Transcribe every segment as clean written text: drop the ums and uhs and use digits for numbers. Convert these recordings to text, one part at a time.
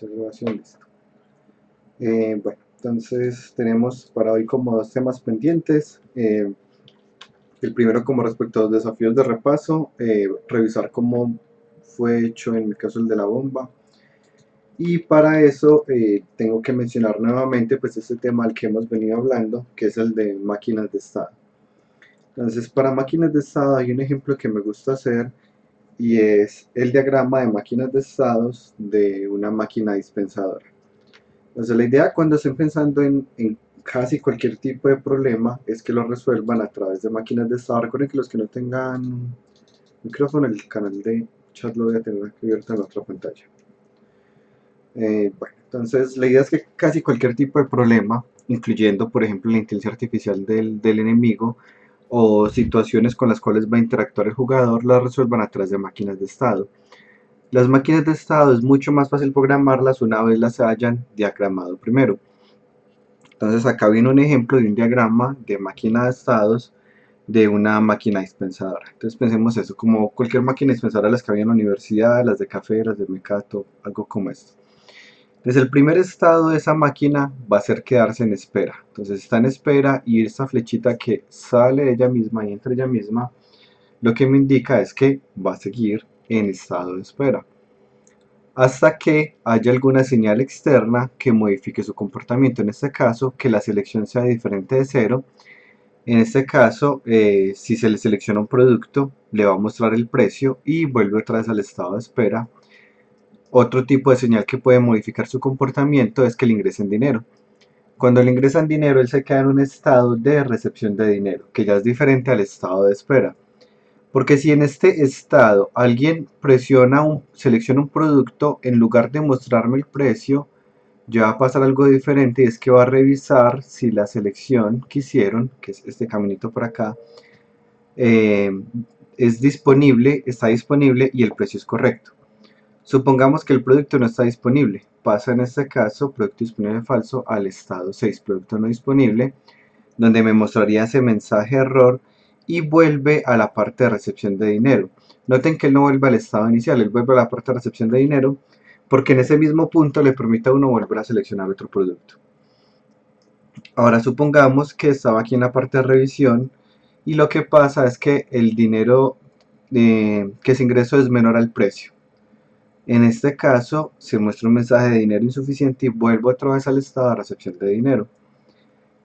observación, listo. Bueno, entonces tenemos para hoy como dos temas pendientes. El primero como respecto a los desafíos de repaso, revisar cómo fue hecho en mi caso el de la bomba. Y para eso tengo que mencionar nuevamente pues este tema al que hemos venido hablando, que es el de máquinas de estado. Entonces para máquinas de estado hay un ejemplo que me gusta hacer y es el diagrama de máquinas de estados de una máquina dispensadora. Entonces la idea cuando estén pensando en casi cualquier tipo de problema es que lo resuelvan a través de máquinas de estado. Recuerden que los que no tengan micrófono, el canal de chat lo voy a tener abierto en otra pantalla. Bueno, entonces la idea es que casi cualquier tipo de problema, incluyendo por ejemplo la inteligencia artificial del enemigo o situaciones con las cuales va a interactuar el jugador, las resuelvan a través de máquinas de estado. Las máquinas de estado es mucho más fácil programarlas una vez las hayan diagramado primero. Entonces acá viene un ejemplo de un diagrama de máquina de estados de una máquina dispensadora. Entonces pensemos eso, como cualquier máquina dispensadora, las que había en la universidad, las de café, las de mecato, algo como esto. Entonces el primer estado de esa máquina va a ser quedarse en espera. Entonces está en espera y esta flechita que sale de ella misma y entra ella misma, lo que me indica es que va a seguir en estado de espera hasta que haya alguna señal externa que modifique su comportamiento. En este caso, que la selección sea diferente de cero. En este caso, si se le selecciona un producto, le va a mostrar el precio y vuelve otra vez al estado de espera. Otro tipo de señal que puede modificar su comportamiento es que le ingresen dinero. Cuando le ingresan dinero, él se queda en un estado de recepción de dinero, que ya es diferente al estado de espera. Porque si en este estado alguien selecciona un producto, en lugar de mostrarme el precio, ya va a pasar algo diferente y es que va a revisar si la selección que hicieron, que es este caminito por acá, eh, está disponible y el precio es correcto. Supongamos que el producto no está disponible. Pasa en este caso, producto disponible falso, al estado 6, producto no disponible, donde me mostraría ese mensaje de error y vuelve a la parte de recepción de dinero. Noten que él no vuelve al estado inicial, él vuelve a la parte de recepción de dinero porque en ese mismo punto le permite a uno volver a seleccionar otro producto. Ahora supongamos que estaba aquí en la parte de revisión y lo que pasa es que el dinero que se ingresó es menor al precio. En este caso se muestra un mensaje de dinero insuficiente y vuelvo otra vez al estado de recepción de dinero.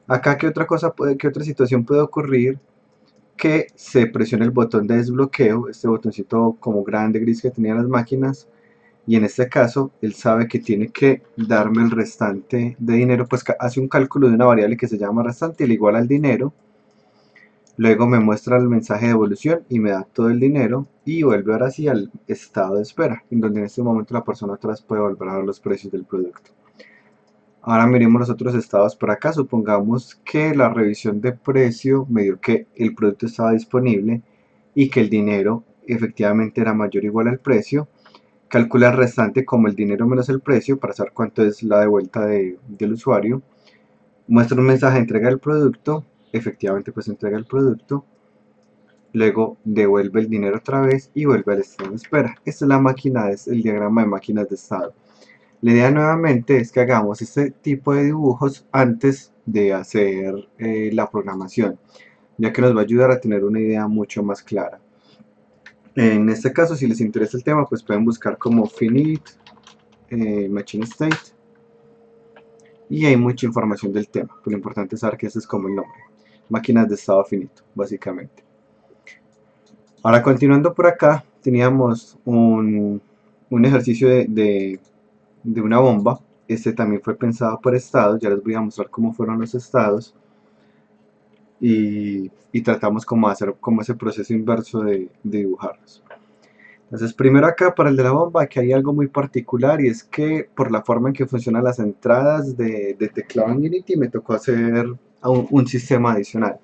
Acá, ¿qué otra situación puede ocurrir? Que se presione el botón de desbloqueo, este botoncito como grande gris que tenían las máquinas, y en este caso él sabe que tiene que darme el restante de dinero, pues hace un cálculo de una variable que se llama restante y le iguala al dinero. Luego me muestra el mensaje de devolución y me da todo el dinero y vuelve ahora sí al estado de espera, en donde en este momento la persona atrás puede volver a ver los precios del producto. Ahora miremos los otros estados por acá. Supongamos que la revisión de precio me dio que el producto estaba disponible y que el dinero efectivamente era mayor o igual al precio. Calcula el restante como el dinero menos el precio para saber cuánto es la devuelta del usuario. Muestra un mensaje de entrega del producto. Efectivamente pues entrega el producto. Luego devuelve el dinero otra vez y vuelve al estado de espera. Esta es la máquina, es el diagrama de máquinas de estado. La idea nuevamente es que hagamos este tipo de dibujos antes de hacer la programación, ya que nos va a ayudar a tener una idea mucho más clara. En este caso, si les interesa el tema, pues pueden buscar como finite machine state y hay mucha información del tema, pero lo importante es saber que ese es como el nombre, máquinas de estado finito, básicamente. Ahora continuando por acá, teníamos un ejercicio de una bomba. Este también fue pensado por estados, ya les voy a mostrar cómo fueron los estados y tratamos como hacer como ese proceso inverso de dibujarlos. Entonces primero acá para el de la bomba, aquí hay algo muy particular y es que por la forma en que funcionan las entradas de teclado en Unity me tocó hacer un sistema adicional,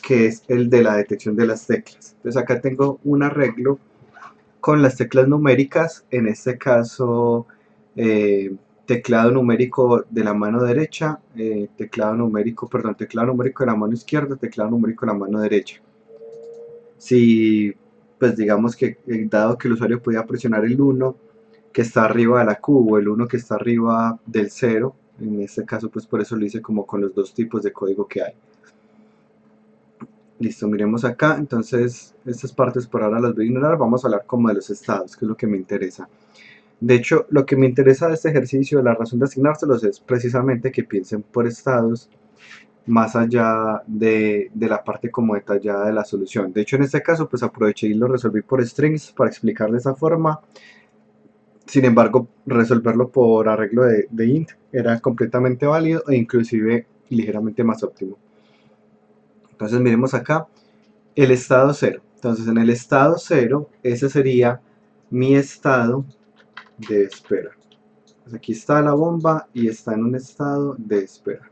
que es el de la detección de las teclas. Entonces acá tengo un arreglo con las teclas numéricas, en este caso teclado numérico de la mano derecha, teclado numérico de la mano izquierda, teclado numérico de la mano derecha. Si, pues digamos que dado que el usuario podía presionar el 1, que está arriba de la Q o el 1 que está arriba del 0. En este caso pues por eso lo hice como con los dos tipos de código que hay. Listo, miremos acá. Entonces estas partes por ahora las voy a ignorar. Vamos a hablar como de los estados, que es lo que me interesa. De hecho, lo que me interesa de este ejercicio, la razón de asignárselos es precisamente que piensen por estados más allá de la parte como detallada de la solución. De hecho, en este caso pues aproveché y lo resolví por strings para explicar de esa forma. Sin embargo, resolverlo por arreglo de int era completamente válido e inclusive ligeramente más óptimo. Entonces miremos acá el estado 0. Entonces en el estado 0, ese sería mi estado de espera. Pues aquí está la bomba y está en un estado de espera.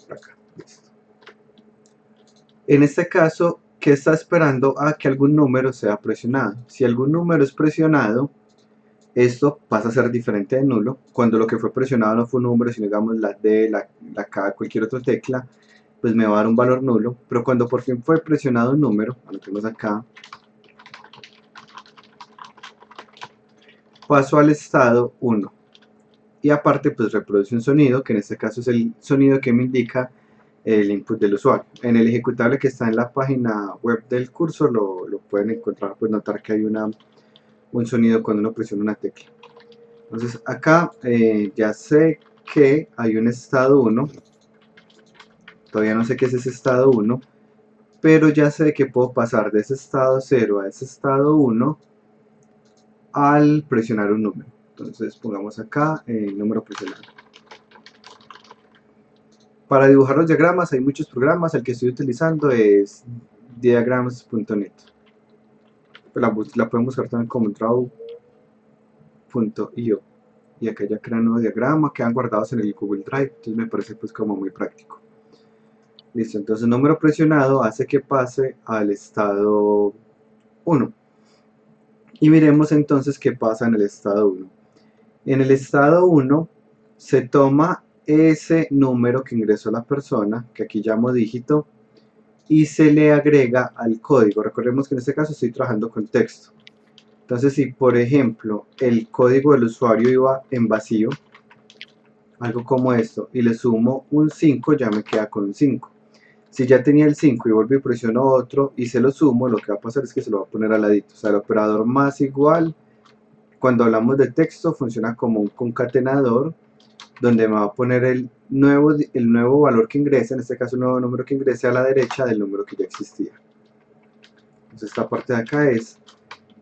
Acá. Listo. En este caso, ¿qué está esperando? A que algún número sea presionado. Si algún número es presionado, esto pasa a ser diferente de nulo. Cuando lo que fue presionado no fue un número, sino digamos la D, la K, cualquier otra tecla, pues me va a dar un valor nulo. Pero cuando por fin fue presionado un número, anotemos acá, paso al estado 1. Y aparte pues reproduce un sonido, que en este caso es el sonido que me indica el input del usuario. En el ejecutable que está en la página web del curso lo pueden encontrar, pues notar que hay un sonido cuando uno presiona una tecla. Entonces acá ya sé que hay un estado 1, todavía no sé qué es ese estado 1, pero ya sé que puedo pasar de ese estado 0 a ese estado 1 al presionar un número. Entonces pongamos acá el número presionado. Para dibujar los diagramas hay muchos programas, el que estoy utilizando es diagrams.net. La pueden buscar también como draw.io. Y acá ya crean un nuevo diagrama, quedan guardados en el Google Drive, entonces me parece pues como muy práctico. Listo, entonces el número presionado hace que pase al estado 1. Y miremos entonces qué pasa en el estado 1. En el estado 1 se toma ese número que ingresó la persona, que aquí llamo dígito, y se le agrega al código. Recordemos que en este caso estoy trabajando con texto. Entonces si por ejemplo el código del usuario iba en vacío, algo como esto, y le sumo un 5, ya me queda con un 5. Si ya tenía el 5 y vuelvo y presiono otro y se lo sumo, lo que va a pasar es que se lo va a poner al ladito. O sea, el operador más igual, cuando hablamos de texto, funciona como un concatenador, donde me va a poner el nuevo valor que ingrese, en este caso el nuevo número que ingrese a la derecha del número que ya existía. Entonces esta parte de acá es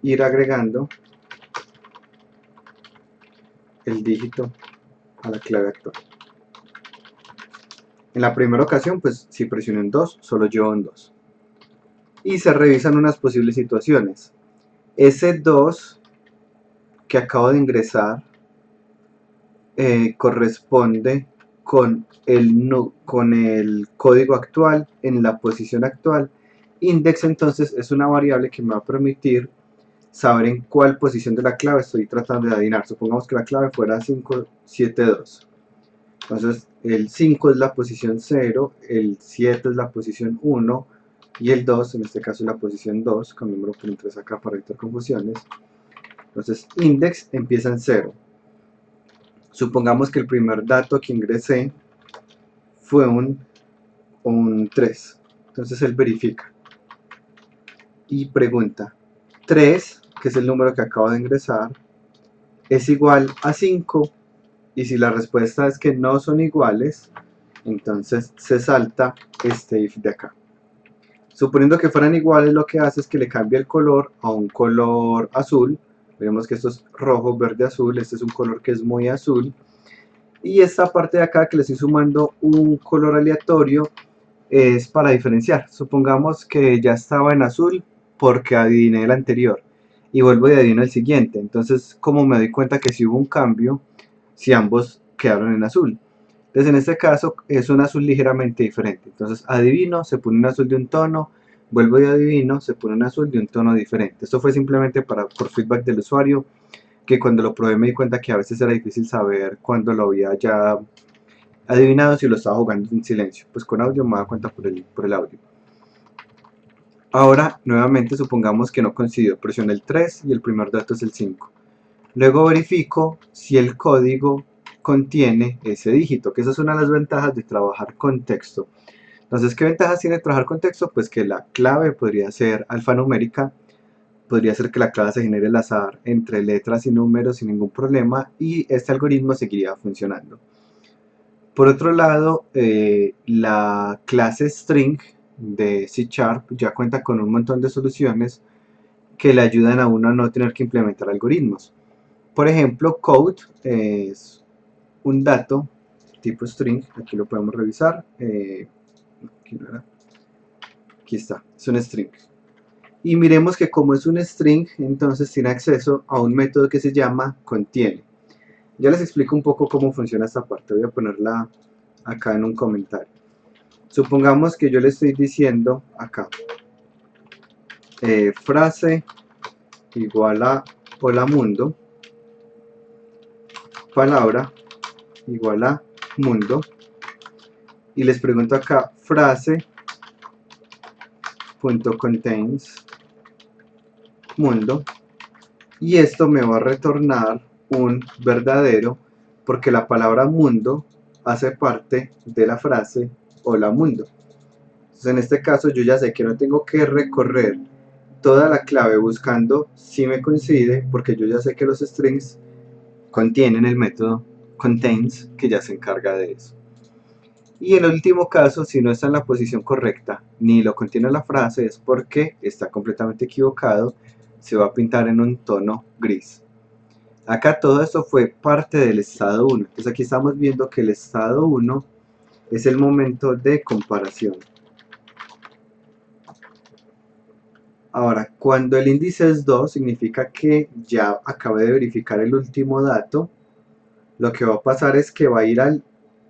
ir agregando el dígito a la clave actual. En la primera ocasión, pues si presiono en 2, solo llevo un 2. Y se revisan unas posibles situaciones. Ese 2 que acabo de ingresar corresponde con el código actual en la posición actual. Index entonces es una variable que me va a permitir saber en cuál posición de la clave estoy tratando de adivinar. Supongamos que la clave fuera 572. Entonces el 5 es la posición 0, el 7 es la posición 1 y el 2 en este caso es la posición 2, con número por 3 acá para evitar confusiones. Entonces index empieza en 0. Supongamos que el primer dato que ingresé fue un 3. Entonces él verifica y pregunta, 3, que es el número que acabo de ingresar, es igual a 5, y si la respuesta es que no son iguales, entonces se salta este if de acá. Suponiendo que fueran iguales, lo que hace es que le cambia el color a un color azul. Veremos que esto es rojo, verde, azul. Este es un color que es muy azul. Y esta parte de acá que le estoy sumando un color aleatorio es para diferenciar. Supongamos que ya estaba en azul porque adiviné el anterior y vuelvo y adivino el siguiente. Entonces, ¿cómo me doy cuenta que si hubo un cambio, si ambos quedaron en azul? Entonces en este caso es un azul ligeramente diferente. Entonces adivino, se pone un azul de un tono, vuelvo y adivino, se pone un azul de un tono diferente. Esto fue simplemente por feedback del usuario, que cuando lo probé me di cuenta que a veces era difícil saber cuando lo había ya adivinado si lo estaba jugando en silencio. Pues con audio me da cuenta por el audio. Ahora nuevamente supongamos que no coincidió, presioné el 3 y el primer dato es el 5. Luego verifico si el código contiene ese dígito, que esa es una de las ventajas de trabajar con texto. Entonces, ¿qué ventajas tiene trabajar con texto? Pues que la clave podría ser alfanumérica, podría ser que la clave se genere al azar entre letras y números sin ningún problema y este algoritmo seguiría funcionando. Por otro lado, la clase string de C# ya cuenta con un montón de soluciones que le ayudan a uno a no tener que implementar algoritmos. Por ejemplo, code es un dato tipo string, aquí lo podemos revisar, aquí, no era, aquí está, es un string. Y miremos que como es un string, entonces tiene acceso a un método que se llama contiene. Ya les explico un poco cómo funciona esta parte, voy a ponerla acá en un comentario. Supongamos que yo le estoy diciendo acá, frase igual a hola mundo, palabra igual a mundo, y les pregunto acá frase.contains mundo, y esto me va a retornar un verdadero porque la palabra mundo hace parte de la frase hola mundo. Entonces en este caso yo ya sé que no tengo que recorrer toda la clave buscando si me coincide, porque yo ya sé que los strings contienen el método contains que ya se encarga de eso. Y en el último caso, si no está en la posición correcta ni lo contiene la frase, es porque está completamente equivocado, se va a pintar en un tono gris. Acá todo esto fue parte del estado 1. Entonces aquí estamos viendo que el estado 1 es el momento de comparación. Ahora, cuando el índice es 2, significa que ya acabé de verificar el último dato. Lo que va a pasar es que va a ir al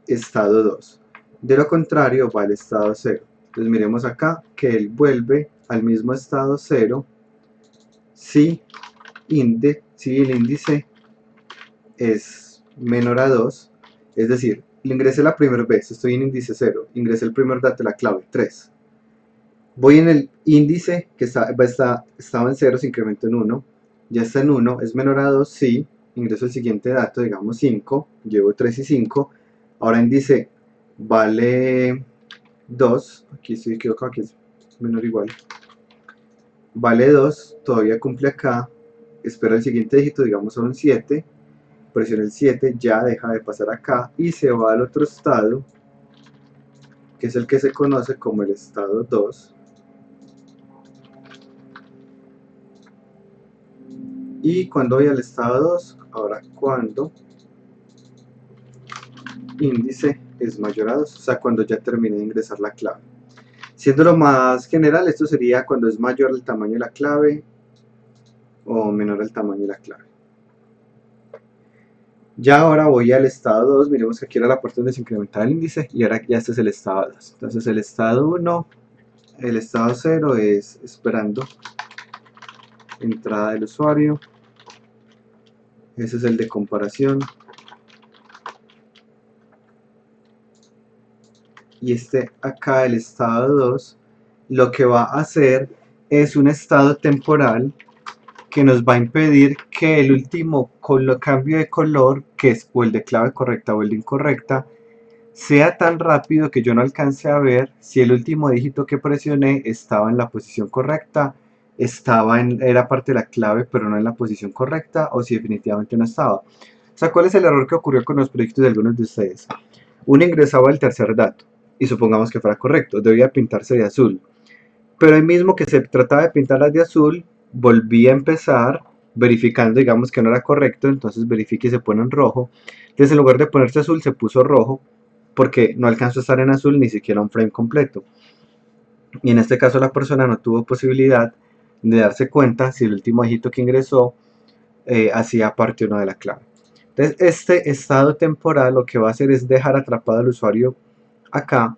estado 2. De lo contrario, va al estado 0. Entonces miremos acá que él vuelve al mismo estado 0 si el índice es menor a 2, es decir, le ingresé la primera vez, estoy en índice 0, ingresé el primer dato de la clave, 3. Voy en el índice que estaba en 0, se incrementó en 1, ya está en 1, es menor a 2, sí, ingreso el siguiente dato, digamos 5, llevo 3 y 5, ahora índice vale 2, aquí estoy equivocado, aquí es menor o igual, vale 2, todavía cumple acá, espero el siguiente dígito, digamos son un 7, presiono el 7, ya deja de pasar acá y se va al otro estado, que es el que se conoce como el estado 2. Y cuando voy al estado 2, ahora cuando índice es mayor a 2, o sea, cuando ya terminé de ingresar la clave. Siendo lo más general, esto sería cuando es mayor el tamaño de la clave o menor el tamaño de la clave. Ya ahora voy al estado 2, miremos que aquí era la parte donde se incrementaba el índice y ahora ya este es el estado 2. Entonces el estado 1, el estado 0 es esperando entrada del usuario, ese es el de comparación, y este acá el estado 2 lo que va a hacer es un estado temporal que nos va a impedir que el último cambio de color, que es o el de clave correcta o el de incorrecta, sea tan rápido que yo no alcance a ver si el último dígito que presioné estaba en la posición correcta, era parte de la clave pero no en la posición correcta, o si definitivamente no estaba. O sea, ¿cuál es el error que ocurrió con los proyectos de algunos de ustedes? Uno ingresaba el tercer dato y supongamos que fuera correcto, debía pintarse de azul, pero el mismo que se trataba de pintarlas de azul, volví a empezar verificando, digamos que no era correcto, entonces verifique y se pone en rojo. Entonces en lugar de ponerse azul se puso rojo porque no alcanzó a estar en azul ni siquiera un frame completo. Y en este caso la persona no tuvo posibilidad de darse cuenta si el último dígito que ingresó hacía parte o no de la clave. Entonces este estado temporal lo que va a hacer es dejar atrapado al usuario acá,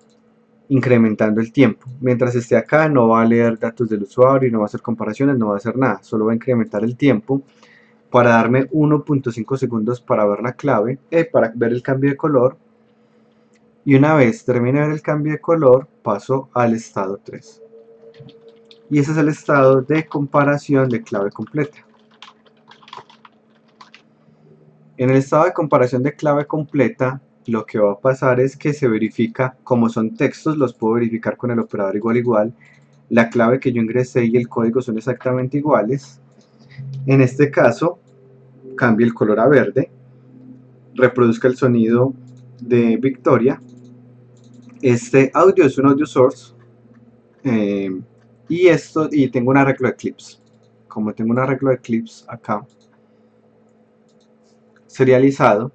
incrementando el tiempo. Mientras esté acá no va a leer datos del usuario, no va a hacer comparaciones, no va a hacer nada, solo va a incrementar el tiempo para darme 1.5 segundos para ver la clave, para ver el cambio de color, y una vez termine de ver el cambio de color paso al estado 3. Y ese es el estado de comparación de clave completa. En el estado de comparación de clave completa, lo que va a pasar es que se verifica, como son textos, los puedo verificar con el operador igual igual. La clave que yo ingresé y el código son exactamente iguales. En este caso, cambie el color a verde, reproduzca el sonido de Victoria. Este audio es un audio source, eh, y tengo un arreglo de clips. Como tengo un arreglo de clips acá serializado,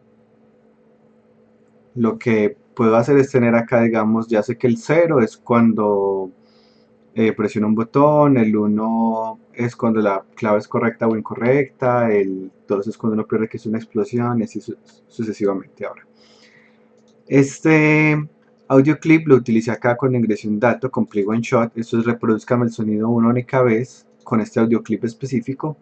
lo que puedo hacer es tener acá, digamos, ya sé que el 0 es cuando presiono un botón, el 1 es cuando la clave es correcta o incorrecta, el 2 es cuando uno pierde que es una explosión, y así sucesivamente. Ahora, este audio clip lo utilicé acá cuando ingresé un dato con Play One Shot. Esto es reproduzcame el sonido una única vez con este audio clip específico.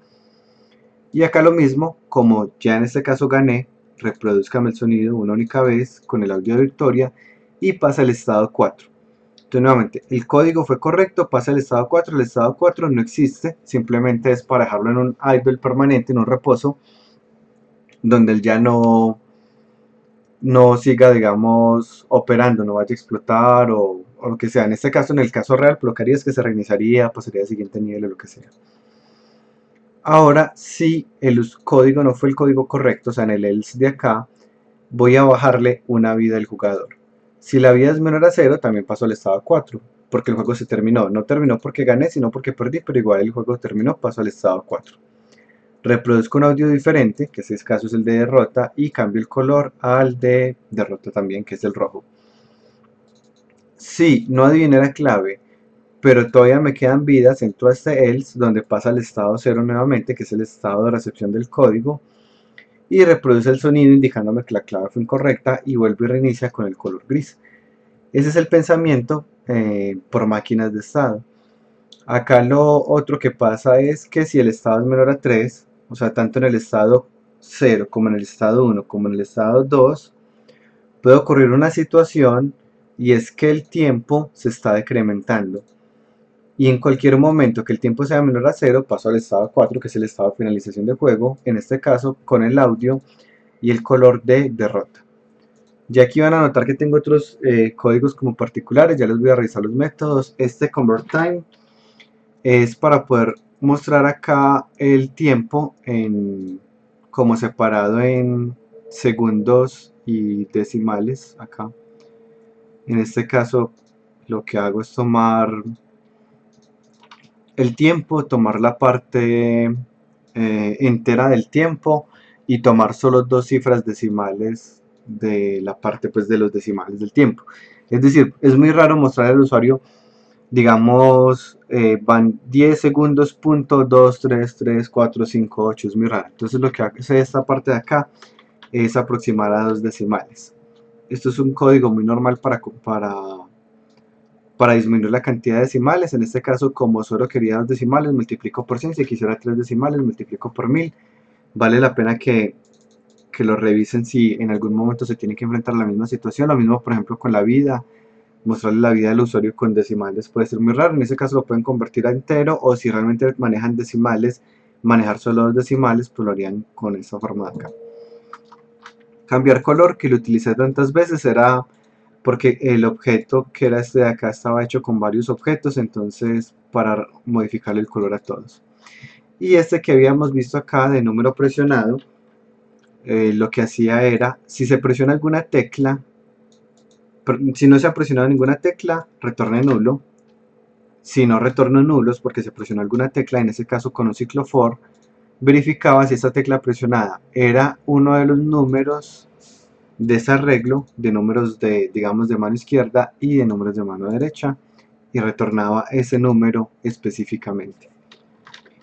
Y acá lo mismo, como ya en este caso gané, reproduzcame el sonido una única vez con el audio de victoria y pasa al estado 4. Entonces nuevamente, el código fue correcto, pasa al estado 4, el estado 4 no existe, simplemente es para dejarlo en un idle permanente, en un reposo, donde él ya no siga, digamos, operando, no vaya a explotar o lo que sea. En este caso, en el caso real, lo que haría es que se reiniciaría, pasaría al siguiente nivel o lo que sea. Ahora, si el código no fue el código correcto, o sea, en el else de acá, voy a bajarle una vida al jugador. Si la vida es menor a 0, también paso al estado 4, porque el juego se terminó. No terminó porque gané, sino porque perdí, pero igual el juego terminó, paso al estado 4. Reproduzco un audio diferente, que en este caso es el de derrota, y cambio el color al de derrota también, que es el rojo. Si no adiviné la clave, pero todavía me quedan vidas, entro a este else, donde pasa al estado 0 nuevamente, que es el estado de recepción del código, y reproduce el sonido indicándome que la clave fue incorrecta y vuelve y reinicia con el color gris. Ese es el pensamiento por máquinas de estado. Acá lo otro que pasa es que si el estado es menor a 3, o sea, tanto en el estado 0 como en el estado 1 como en el estado 2, puede ocurrir una situación y es que el tiempo se está decrementando. Y en cualquier momento que el tiempo sea menor a 0, paso al estado 4, que es el estado de finalización de juego, en este caso con el audio y el color de derrota. Ya aquí van a notar que tengo otros códigos como particulares, ya les voy a revisar los métodos. Este convert time es para poder mostrar acá el tiempo como separado en segundos y decimales acá. En este caso lo que hago es tomar el tiempo, tomar la parte entera del tiempo y tomar solo dos cifras decimales de la parte pues de los decimales del tiempo. Es decir, es muy raro mostrar al usuario, digamos, van 10 segundos, punto 2, 3, 3, 4, 5, 8, es muy raro. Entonces lo que hace esta parte de acá es aproximar a dos decimales. Esto es un código muy normal para disminuir la cantidad de decimales. En este caso, como solo quería dos decimales, multiplico por 100. Si quisiera tres decimales, multiplico por 1000. Vale la pena que lo revisen si en algún momento se tiene que enfrentar a la misma situación. Lo mismo, por ejemplo, con la vida. Mostrarle la vida del usuario con decimales puede ser muy raro. En ese caso lo pueden convertir a entero, o si realmente manejan decimales, manejar solo dos decimales, pues lo harían con esta forma de acá. Cambiar color, que lo utilicé tantas veces, era porque el objeto que era este de acá estaba hecho con varios objetos, entonces para modificarle el color a todos. Y este que habíamos visto acá de número presionado, lo que hacía era, si se presiona alguna tecla, si no se ha presionado ninguna tecla, retorne nulo. Si no retorno nulos porque se presionó alguna tecla, en ese caso con un ciclo for, verificaba si esa tecla presionada era uno de los números de ese arreglo, de números de, digamos, de mano izquierda y de números de mano derecha, y retornaba ese número específicamente.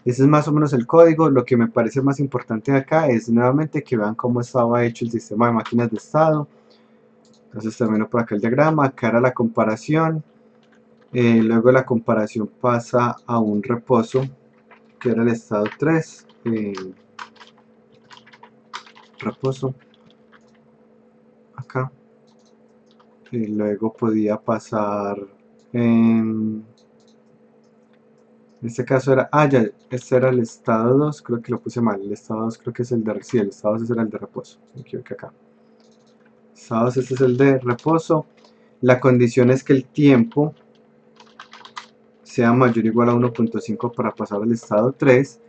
Ese es más o menos el código. Lo que me parece más importante de acá es nuevamente que vean cómo estaba hecho el sistema de máquinas de estado. Entonces termino por acá el diagrama, acá era la comparación, luego la comparación pasa a un reposo que era el estado 3, reposo acá, y luego podía pasar en En este caso era, ya, este era el estado 2, creo que lo puse mal, el estado 2 creo que es el de, sí, el estado 2 era el de reposo, me equivoqué acá. Estado 2 este es el de reposo, la condición es que el tiempo sea mayor o igual a 1.5 para pasar al estado 3,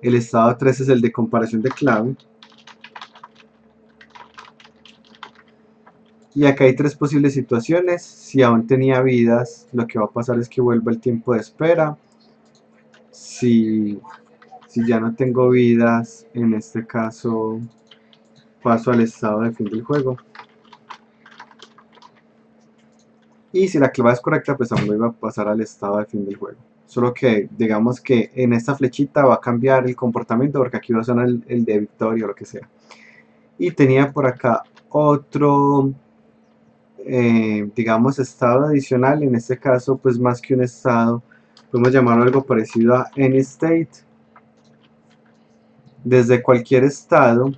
el estado 3 es el de comparación de clave, y acá hay tres posibles situaciones. Si aún tenía vidas, lo que va a pasar es que vuelva el tiempo de espera. Si ya no tengo vidas, en este caso paso al estado de fin del juego. Y si la clave es correcta, pues aún no iba a pasar al estado de fin del juego. Solo que digamos que en esta flechita va a cambiar el comportamiento porque aquí va a sonar el de victoria o lo que sea. Y tenía por acá otro, digamos, estado adicional. En este caso, pues más que un estado, podemos llamarlo algo parecido a any state. Desde cualquier estado,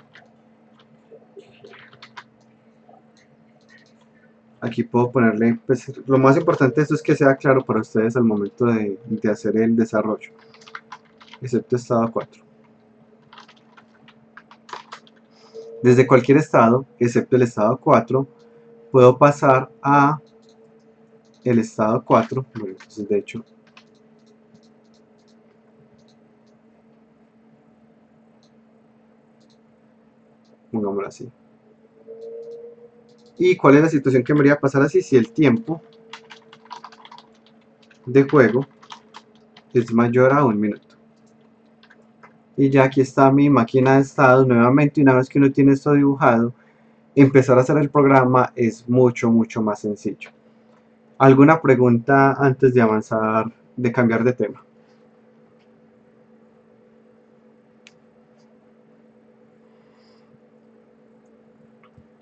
aquí puedo ponerle, pues lo más importante de esto es que sea claro para ustedes al momento de hacer el desarrollo, excepto estado 4. Desde cualquier estado, excepto el estado 4, puedo pasar a el estado 4, bueno, entonces de hecho, pongámoslo así. ¿Y cuál es la situación que me haría pasar así? Si el tiempo de juego es mayor a 1 minuto. Y ya aquí está mi máquina de estados nuevamente. Una vez que uno tiene esto dibujado, empezar a hacer el programa es mucho más sencillo. ¿Alguna pregunta antes de avanzar, de cambiar de tema?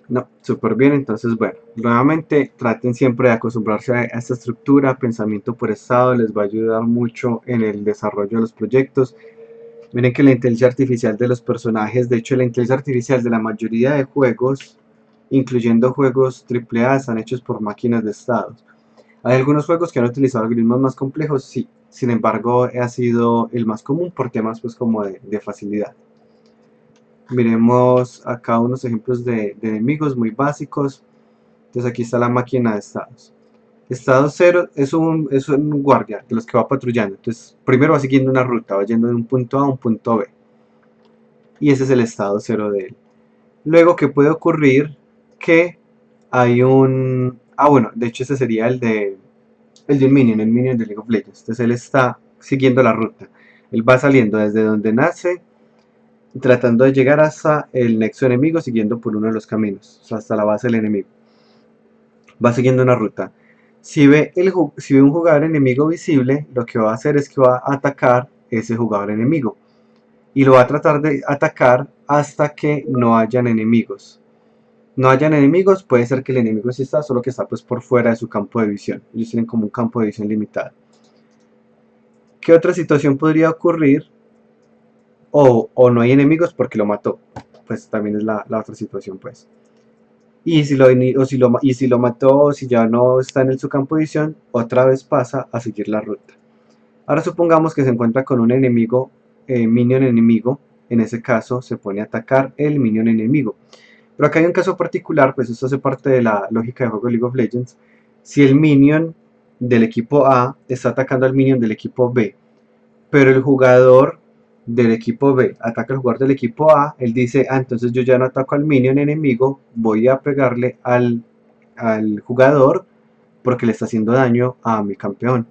No, súper bien. Entonces, bueno, nuevamente traten siempre de acostumbrarse a esta estructura, pensamiento por estado, les va a ayudar mucho en el desarrollo de los proyectos. Miren que la inteligencia artificial de los personajes, de hecho la inteligencia artificial de la mayoría de juegos, incluyendo juegos AAA, están hechos por máquinas de estados. Hay algunos juegos que han utilizado algoritmos más complejos, sí, sin embargo ha sido el más común por temas pues como de facilidad. Miremos acá unos ejemplos de enemigos muy básicos. Entonces aquí está la máquina de estados. Estado 0 es un guardia de los que va patrullando. Entonces primero va siguiendo una ruta, va yendo de un punto A a un punto B. Y ese es el estado 0 de él. Luego, ¿qué puede ocurrir? Que hay un... bueno, de hecho ese sería el de un minion, el minion de League of Legends. Entonces él está siguiendo la ruta. Él va saliendo desde donde nace, tratando de llegar hasta el nexo enemigo, siguiendo por uno de los caminos, o sea, hasta la base del enemigo. Va siguiendo una ruta. Si ve un jugador enemigo visible, lo que va a hacer es que va a atacar ese jugador enemigo. Y lo va a tratar de atacar hasta que no hayan enemigos. No hayan enemigos, puede ser que el enemigo sí está, solo que está pues por fuera de su campo de visión. Ellos tienen como un campo de visión limitado. ¿Qué otra situación podría ocurrir? O no hay enemigos porque lo mató. Pues también es la otra situación, pues. Y si lo mató, o si ya no está en su campo de visión, otra vez pasa a seguir la ruta. Ahora supongamos que se encuentra con un enemigo, minion enemigo. En ese caso se pone a atacar el minion enemigo. Pero acá hay un caso particular, pues esto hace parte de la lógica de juego de League of Legends. Si el minion del equipo A está atacando al minion del equipo B, pero el jugador del equipo B ataca al jugador del equipo A, él dice, entonces yo ya no ataco al minion enemigo, voy a pegarle al jugador porque le está haciendo daño a mi campeón.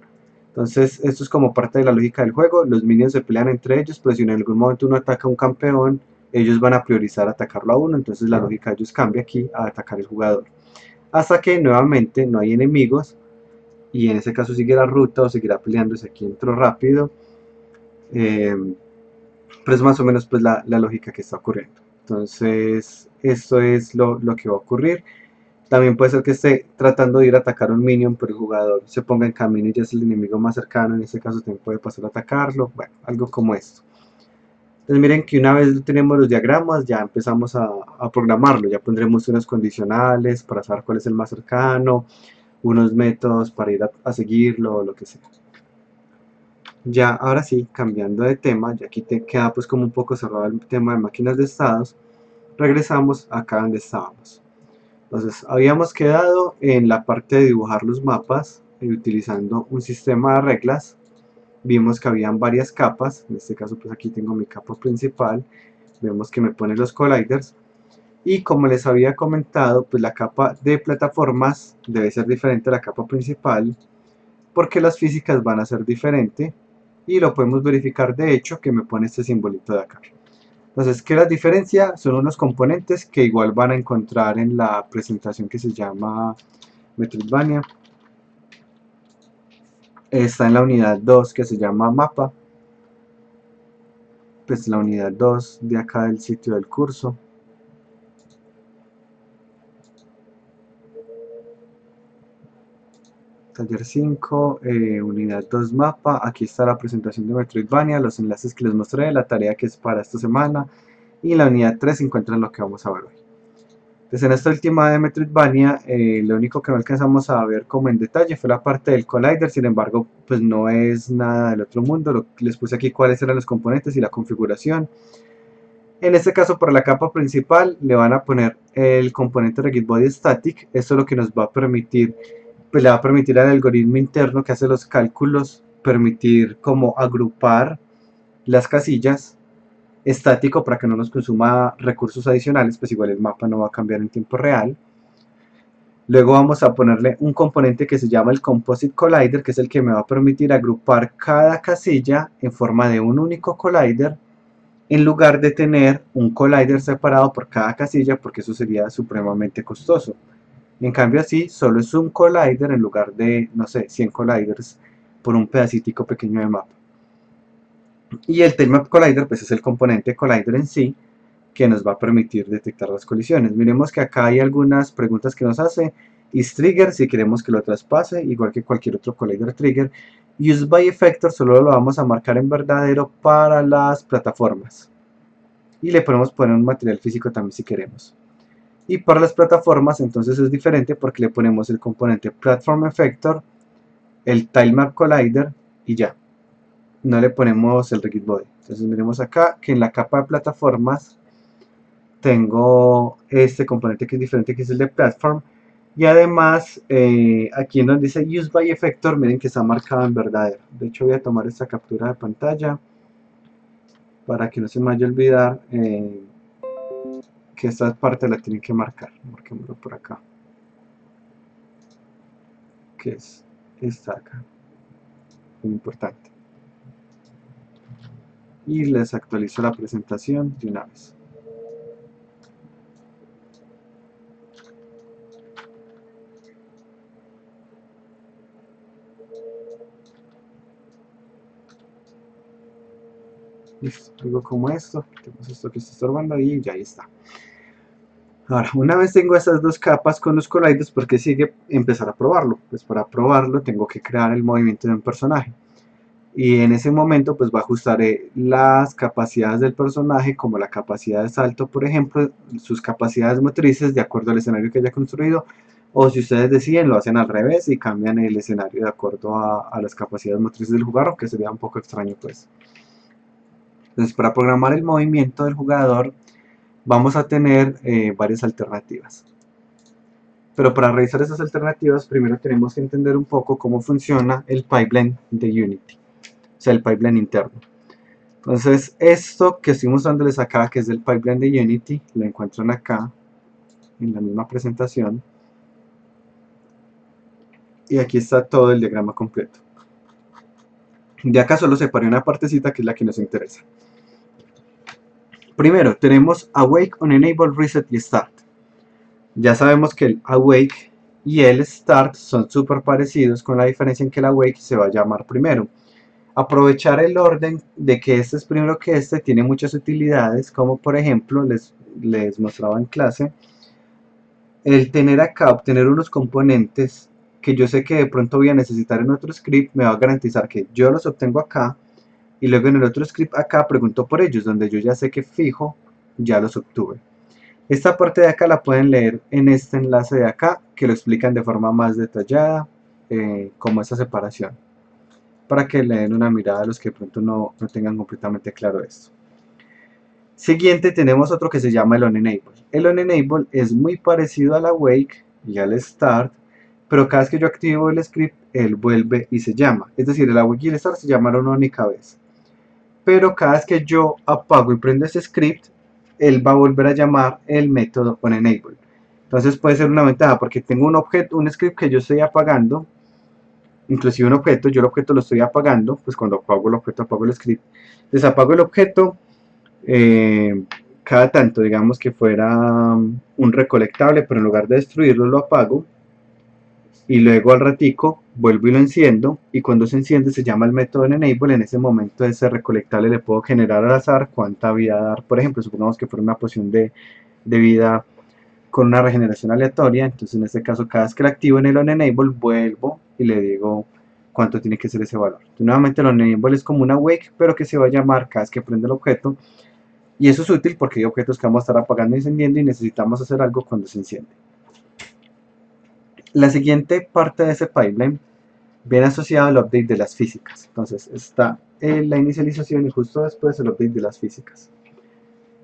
Entonces esto es como parte de la lógica del juego, los minions se pelean entre ellos, pero si en algún momento uno ataca a un campeón, ellos van a priorizar atacarlo a uno, entonces la lógica de ellos cambia aquí a atacar al jugador. Hasta que nuevamente no hay enemigos, y en ese caso sigue la ruta o seguirá peleándose. Aquí entro rápido, pero es más o menos pues la lógica que está ocurriendo. Entonces esto es lo que va a ocurrir. También puede ser que esté tratando de ir a atacar un minion, pero el jugador se ponga en camino y ya es el enemigo más cercano. En este caso también puede pasar a atacarlo. Bueno, algo como esto. Entonces miren que una vez tenemos los diagramas, ya empezamos a programarlo. Ya pondremos unos condicionales para saber cuál es el más cercano, unos métodos para ir a seguirlo, o lo que sea. Ya, ahora sí, cambiando de tema, ya aquí te queda pues como un poco cerrado el tema de máquinas de estados, regresamos acá donde estábamos. Entonces, habíamos quedado en la parte de dibujar los mapas utilizando un sistema de reglas. Vimos que habían varias capas, en este caso pues aquí tengo mi capa principal, vemos que me pone los colliders, y como les había comentado, pues la capa de plataformas debe ser diferente a la capa principal, porque las físicas van a ser diferentes, y lo podemos verificar de hecho que me pone este simbolito de acá. Entonces, ¿qué las diferencia? Son unos componentes que igual van a encontrar en la presentación que se llama Metroidvania. Está en la unidad 2 que se llama mapa, pues la unidad 2 de acá del sitio del curso. Taller 5, unidad 2 mapa, aquí está la presentación de Metroidvania, los enlaces que les mostré, la tarea que es para esta semana, y en la unidad 3 se encuentran lo que vamos a ver hoy. Entonces en esta última de Metroidvania, lo único que no alcanzamos a ver como en detalle fue la parte del collider, sin embargo pues no es nada del otro mundo, les puse aquí cuáles eran los componentes y la configuración. En este caso para la capa principal le van a poner el componente Rigid Body Static, esto es lo que nos va a permitir, pues le va a permitir al algoritmo interno que hace los cálculos, permitir como agrupar las casillas estático para que no nos consuma recursos adicionales, pues igual el mapa no va a cambiar en tiempo real. Luego vamos a ponerle un componente que se llama el Composite Collider, que es el que me va a permitir agrupar cada casilla en forma de un único collider, en lugar de tener un collider separado por cada casilla, porque eso sería supremamente costoso. En cambio así, solo es un collider en lugar de, no sé, 100 colliders por un pedacitico pequeño de mapa. Y el Tailmap Collider, pues es el componente collider en sí, que nos va a permitir detectar las colisiones. Miremos que acá hay algunas preguntas que nos hace. Is trigger si queremos que lo traspase, igual que cualquier otro collider trigger. Use by effector solo lo vamos a marcar en verdadero para las plataformas. Y le podemos poner un material físico también si queremos. Y para las plataformas entonces es diferente porque le ponemos el componente platform effector, el tilemap collider y ya. No le ponemos el rigid body. Entonces miremos acá que en la capa de plataformas tengo este componente que es diferente, que es el de platform, y además aquí en donde dice use by effector, miren que está marcado en verdadero. De hecho voy a tomar esta captura de pantalla para que no se me vaya a olvidar que esta parte la tienen que marcar. Marquémoslo por acá, que es esta acá, muy importante. Y les actualizo la presentación de una vez. Listo, algo como esto, tenemos esto que está estorbando y ya ahí está. Ahora, una vez tengo estas dos capas con los colliders, ¿por qué sigue empezar a probarlo? Pues para probarlo tengo que crear el movimiento de un personaje. Y en ese momento pues ajustaré las capacidades del personaje, como la capacidad de salto, por ejemplo, sus capacidades motrices de acuerdo al escenario que haya construido. O si ustedes deciden, lo hacen al revés y cambian el escenario de acuerdo a las capacidades motrices del jugador, que sería un poco extraño pues. Entonces para programar el movimiento del jugador vamos a tener varias alternativas. Pero para revisar esas alternativas, primero tenemos que entender un poco cómo funciona el pipeline de Unity, o sea, el pipeline interno. Entonces, esto que estoy mostrándoles acá, que es el pipeline de Unity, lo encuentran acá, en la misma presentación. Y aquí está todo el diagrama completo. De acá solo separé una partecita que es la que nos interesa. Primero, tenemos Awake, On Enable, Reset y Start. Ya sabemos que el Awake y el Start son súper parecidos, con la diferencia en que el Awake se va a llamar primero. Aprovechar el orden de que este es primero que este tiene muchas utilidades, como por ejemplo les mostraba en clase, el tener acá, obtener unos componentes que yo sé que de pronto voy a necesitar en otro script, me va a garantizar que yo los obtengo acá y luego en el otro script acá pregunto por ellos, donde yo ya sé que fijo ya los obtuve. Esta parte de acá la pueden leer en este enlace de acá, que lo explican de forma más detallada, como esa separación. para que le den una mirada a los que de pronto no tengan completamente claro esto. Siguiente tenemos otro que se llama el onEnable. El onEnable es muy parecido al awake y al start, pero cada vez que yo activo el script, él vuelve y se llama. Es decir, el awake y el start se llamaron una única vez. Pero cada vez que yo apago y prendo ese script, él va a volver a llamar el método onEnable. Entonces puede ser una ventaja porque tengo un objeto, un script que yo estoy apagando, inclusive un objeto, yo el objeto lo estoy apagando, pues cuando apago el objeto apago el script, desapago el objeto, cada tanto, digamos que fuera un recolectable, pero en lugar de destruirlo lo apago y luego al ratico vuelvo y lo enciendo, y cuando se enciende se llama el método enable. En ese momento ese recolectable le puedo generar al azar cuánta vida dar. Por ejemplo, supongamos que fuera una poción de vida con una regeneración aleatoria, entonces en este caso cada vez que la activo en el onEnable vuelvo y le digo cuánto tiene que ser ese valor. Entonces, nuevamente el onEnable es como una wake, pero que se va a llamar cada vez que prende el objeto. Y eso es útil porque hay objetos que vamos a estar apagando y encendiendo y necesitamos hacer algo cuando se enciende. La siguiente parte de ese pipeline viene asociado al update de las físicas. Entonces está la inicialización y justo después el update de las físicas.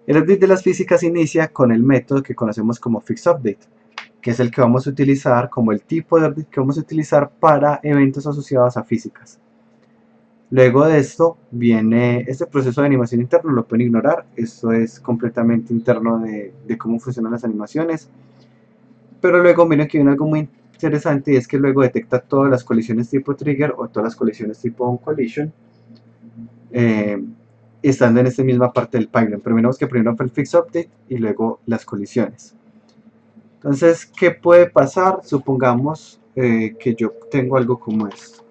El update de las físicas inicia con el método que conocemos como fixUpdate, que es el que vamos a utilizar como el tipo de update que vamos a utilizar para eventos asociados a físicas. Luego de esto viene este proceso de animación interno, lo pueden ignorar, esto es completamente interno de cómo funcionan las animaciones. Pero luego miren que viene algo muy interesante, y es que luego detecta todas las colisiones tipo trigger o todas las colisiones tipo onCollision, estando en esta misma parte del pipeline. Pero miramos que primero fue el fixUpdate y luego las colisiones. Entonces, ¿qué puede pasar? Supongamos que yo tengo algo como esto.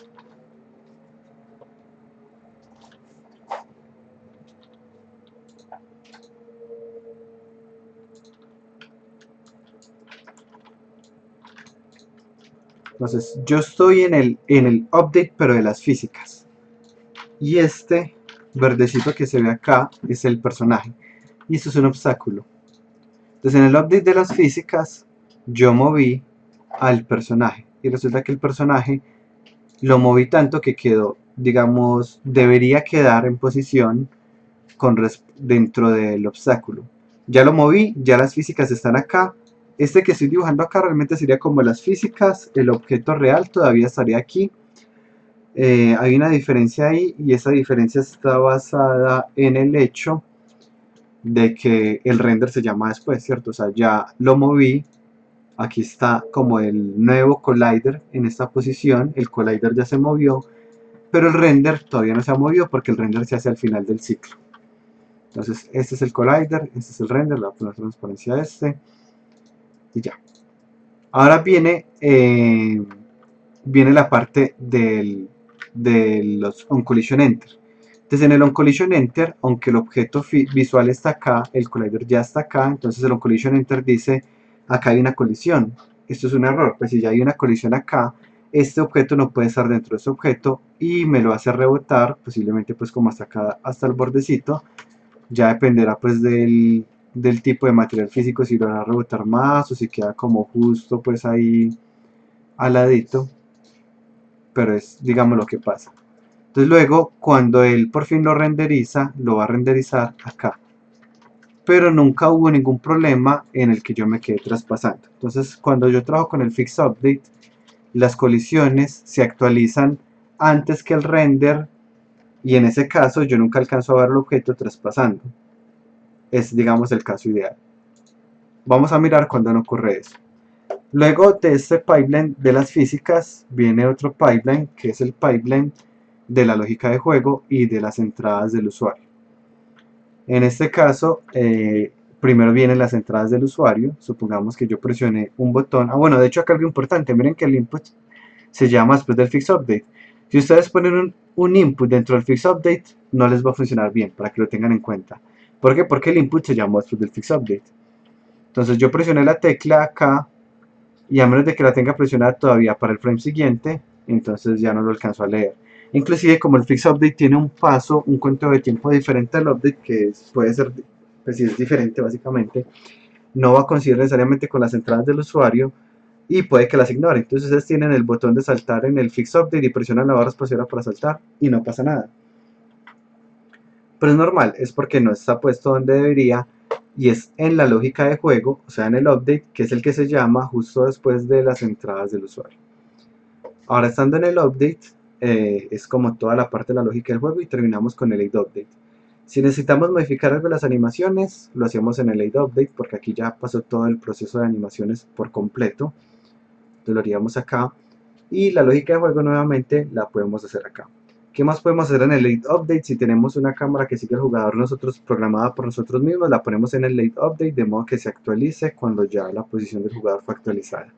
Entonces, yo estoy en el update, pero de las físicas. Y este verdecito que se ve acá es el personaje. Y esto es un obstáculo. Entonces, en el update de las físicas, yo moví al personaje. Y resulta que el personaje lo moví tanto que quedó, digamos, debería quedar en posición dentro del obstáculo. Ya lo moví, ya las físicas están acá. Este que estoy dibujando acá realmente sería como las físicas, el objeto real todavía estaría aquí. Hay una diferencia ahí, y esa diferencia está basada en el hecho de que el render se llama después, ¿cierto? O sea, ya lo moví, aquí está como el nuevo collider en esta posición, el collider ya se movió, pero el render todavía no se ha movido porque el render se hace al final del ciclo. Entonces, este es el collider, este es el render, le voy a poner transparencia a este, y ya. Ahora viene la parte de los onCollision Enter. Entonces en el onCollision Enter, aunque el objeto visual está acá, el collider ya está acá, entonces el onCollision Enter dice, acá hay una colisión. Esto es un error, pues si ya hay una colisión acá, este objeto no puede estar dentro de ese objeto y me lo hace rebotar, posiblemente pues como hasta acá, hasta el bordecito. Ya dependerá pues del tipo de material físico, si lo hará rebotar más o si queda como justo pues ahí al ladito, pero es digamos lo que pasa. Entonces luego cuando él por fin lo renderiza, lo va a renderizar acá, pero nunca hubo ningún problema en el que yo me quedé traspasando. Entonces cuando yo trabajo con el fixUpdate, las colisiones se actualizan antes que el render, y en ese caso yo nunca alcanzo a ver el objeto traspasando. Es digamos el caso ideal. Vamos a mirar cuando no ocurre eso. Luego de este pipeline de las físicas viene otro pipeline, que es el pipeline de la lógica de juego y de las entradas del usuario. En este caso, primero vienen las entradas del usuario. Supongamos que yo presioné un botón. Bueno, de hecho acá algo importante, miren que el input se llama después del fixUpdate. Si ustedes ponen un input dentro del fixUpdate, no les va a funcionar bien, para que lo tengan en cuenta. ¿Por qué? Porque el input se llamó después del fixUpdate. Entonces yo presioné la tecla acá, y a menos de que la tenga presionada todavía para el frame siguiente, entonces ya no lo alcanzo a leer. Inclusive como el fixUpdate tiene un paso, un cuento de tiempo diferente al update, que puede ser, pues si es diferente básicamente, no va a coincidir necesariamente con las entradas del usuario, y puede que las ignore. Entonces ustedes tienen el botón de saltar en el Fix Update y presionan la barra espaciadora para saltar y no pasa nada. Pero es normal, es porque no está puesto donde debería y es en la lógica de juego, o sea en el update, que es el que se llama justo después de las entradas del usuario. Ahora estando en el update, es como toda la parte de la lógica del juego y terminamos con el late update. Si necesitamos modificar algo de las animaciones, lo hacemos en el late update porque aquí ya pasó todo el proceso de animaciones por completo. Entonces lo haríamos acá y la lógica de juego nuevamente la podemos hacer acá. ¿Qué más podemos hacer en el late update? Si tenemos una cámara que sigue el jugador nosotros programada por nosotros mismos, la ponemos en el late update de modo que se actualice cuando ya la posición del jugador fue actualizada.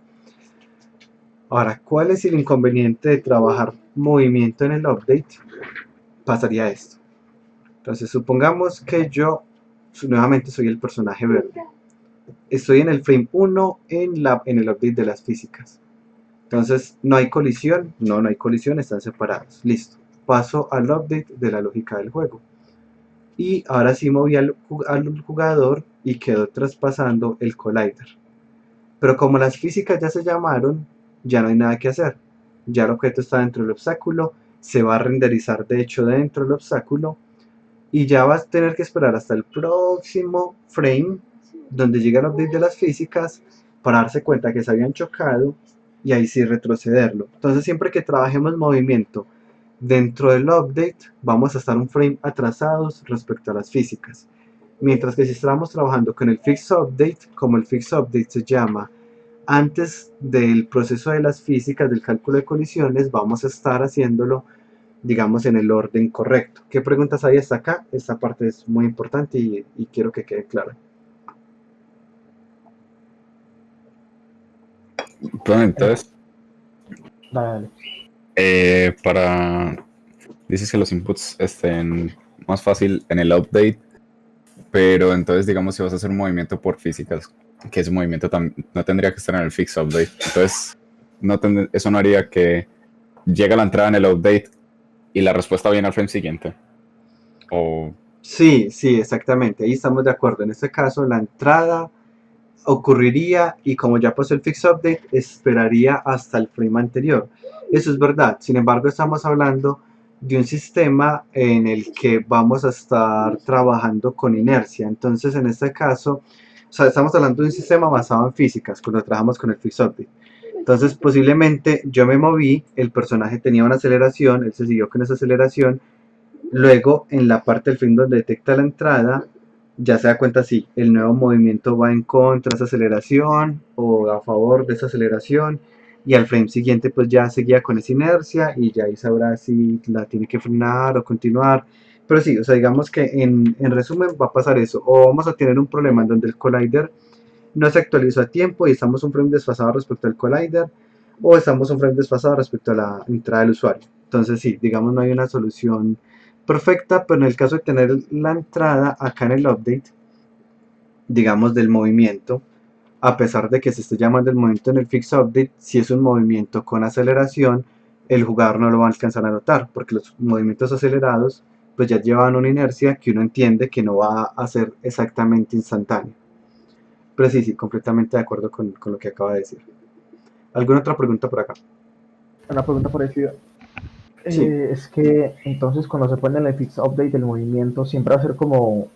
Ahora, ¿cuál es el inconveniente de trabajar movimiento en el update? Pasaría esto. Entonces, supongamos que yo nuevamente soy el personaje verde. Estoy en el frame 1 en el update de las físicas. Entonces, no hay colisión, no hay colisión, están separados. Listo. Paso al update de la lógica del juego. Y ahora sí moví al jugador y quedó traspasando el collider. Pero como las físicas ya se llamaron, ya no hay nada que hacer. Ya el objeto está dentro del obstáculo, se va a renderizar de hecho dentro del obstáculo y ya vas a tener que esperar hasta el próximo frame donde llega el update de las físicas para darse cuenta que se habían chocado y ahí sí retrocederlo. Entonces siempre que trabajemos movimiento dentro del update vamos a estar un frame atrasados respecto a las físicas. Mientras que si estamos trabajando con el Fix Update, como el Fix Update se llama antes del proceso de las físicas del cálculo de colisiones, vamos a estar haciéndolo digamos en el orden correcto. ¿Qué preguntas hay hasta acá? Esta parte es muy importante y quiero que quede clara. Bueno, entonces, Dale. dices que los inputs estén más fácil en el update, pero entonces digamos si vas a hacer un movimiento por físicas, que ese movimiento no tendría que estar en el fix update, entonces eso no haría que llegue la entrada en el update y la respuesta viene al frame siguiente. O Sí, exactamente, ahí estamos de acuerdo. En este caso la entrada ocurriría y como ya pasó el Fix Update, esperaría hasta el frame anterior. Eso es verdad, sin embargo estamos hablando de un sistema en el que vamos a estar trabajando con inercia. Entonces en este caso, o sea, estamos hablando de un sistema basado en físicas cuando trabajamos con el Fix Update. Entonces posiblemente yo me moví, el personaje tenía una aceleración, él se siguió con esa aceleración, luego en la parte del frame donde detecta la entrada, ya se da cuenta si el nuevo movimiento va en contra de esa aceleración o a favor de esa aceleración y al frame siguiente pues ya seguía con esa inercia y ya ahí sabrá si la tiene que frenar o continuar. Pero sí, o sea, digamos que en resumen va a pasar eso, o vamos a tener un problema en donde el collider no se actualizó a tiempo y estamos un frame desfasado respecto al collider, o estamos un frame desfasado respecto a la entrada del usuario. Entonces sí, digamos no hay una solución perfecta, pero en el caso de tener la entrada acá en el update, digamos del movimiento, a pesar de que se esté llamando el movimiento en el Fix Update, si es un movimiento con aceleración, el jugador no lo va a alcanzar a notar, porque los movimientos acelerados pues ya llevan una inercia que uno entiende que no va a ser exactamente instantáneo. Pero sí, completamente de acuerdo con lo que acaba de decir. ¿Alguna otra pregunta por acá? Una pregunta parecida. Sí. Es que entonces cuando se pone en el Fix Update el movimiento siempre va a ser como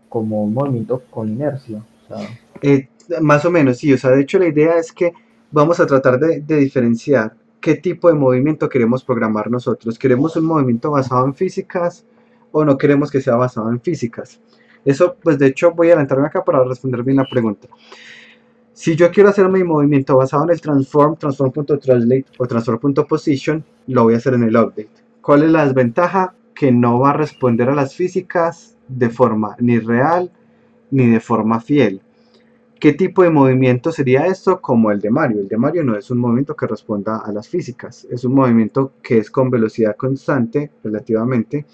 un movimiento con inercia. O sea, Más o menos, sí. O sea, de hecho la idea es que vamos a tratar de diferenciar qué tipo de movimiento queremos programar nosotros. ¿Queremos un movimiento basado en físicas o no queremos que sea basado en físicas? Eso, pues de hecho voy a adelantarme acá para responder bien la pregunta. Si yo quiero hacer mi movimiento basado en el transform.translate o transform.position, lo voy a hacer en el update. ¿Cuál es la desventaja? Que no va a responder a las físicas de forma ni real ni de forma fiel. ¿Qué tipo de movimiento sería esto? Como el de Mario. El de Mario no es un movimiento que responda a las físicas, es un movimiento que es con velocidad constante relativamente.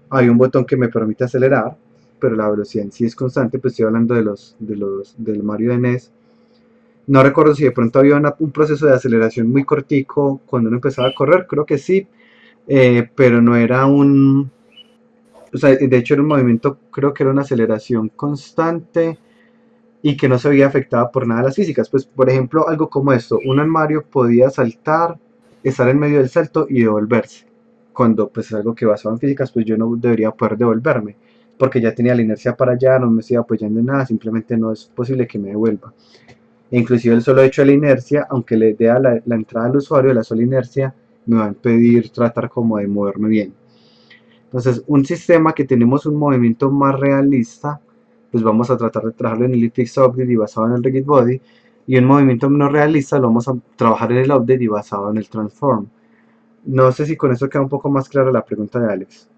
Hay un botón que me permite acelerar, pero la velocidad en sí es constante. Pues estoy hablando del Mario de NES. No recuerdo si de pronto había un proceso de aceleración muy cortico cuando uno empezaba a correr, creo que sí, pero no era un... O sea, de hecho era un movimiento, creo que era una aceleración constante y que no se veía afectada por nada de las físicas. Pues, por ejemplo, algo como esto, un armario podía saltar, estar en medio del salto y devolverse. Cuando pues es algo que basado en físicas, pues yo no debería poder devolverme, porque ya tenía la inercia para allá, no me estoy apoyando en nada, simplemente no es posible que me devuelva. E inclusive el solo hecho de la inercia, aunque le dé a la entrada al usuario, la sola inercia me va a impedir tratar como de moverme bien. Entonces, un sistema que tenemos un movimiento más realista, pues vamos a tratar de trabajarlo en el fixed update y basado en el rigid body, y un movimiento menos realista lo vamos a trabajar en el update y basado en el transform. No sé si con eso queda un poco más clara la pregunta de Alex.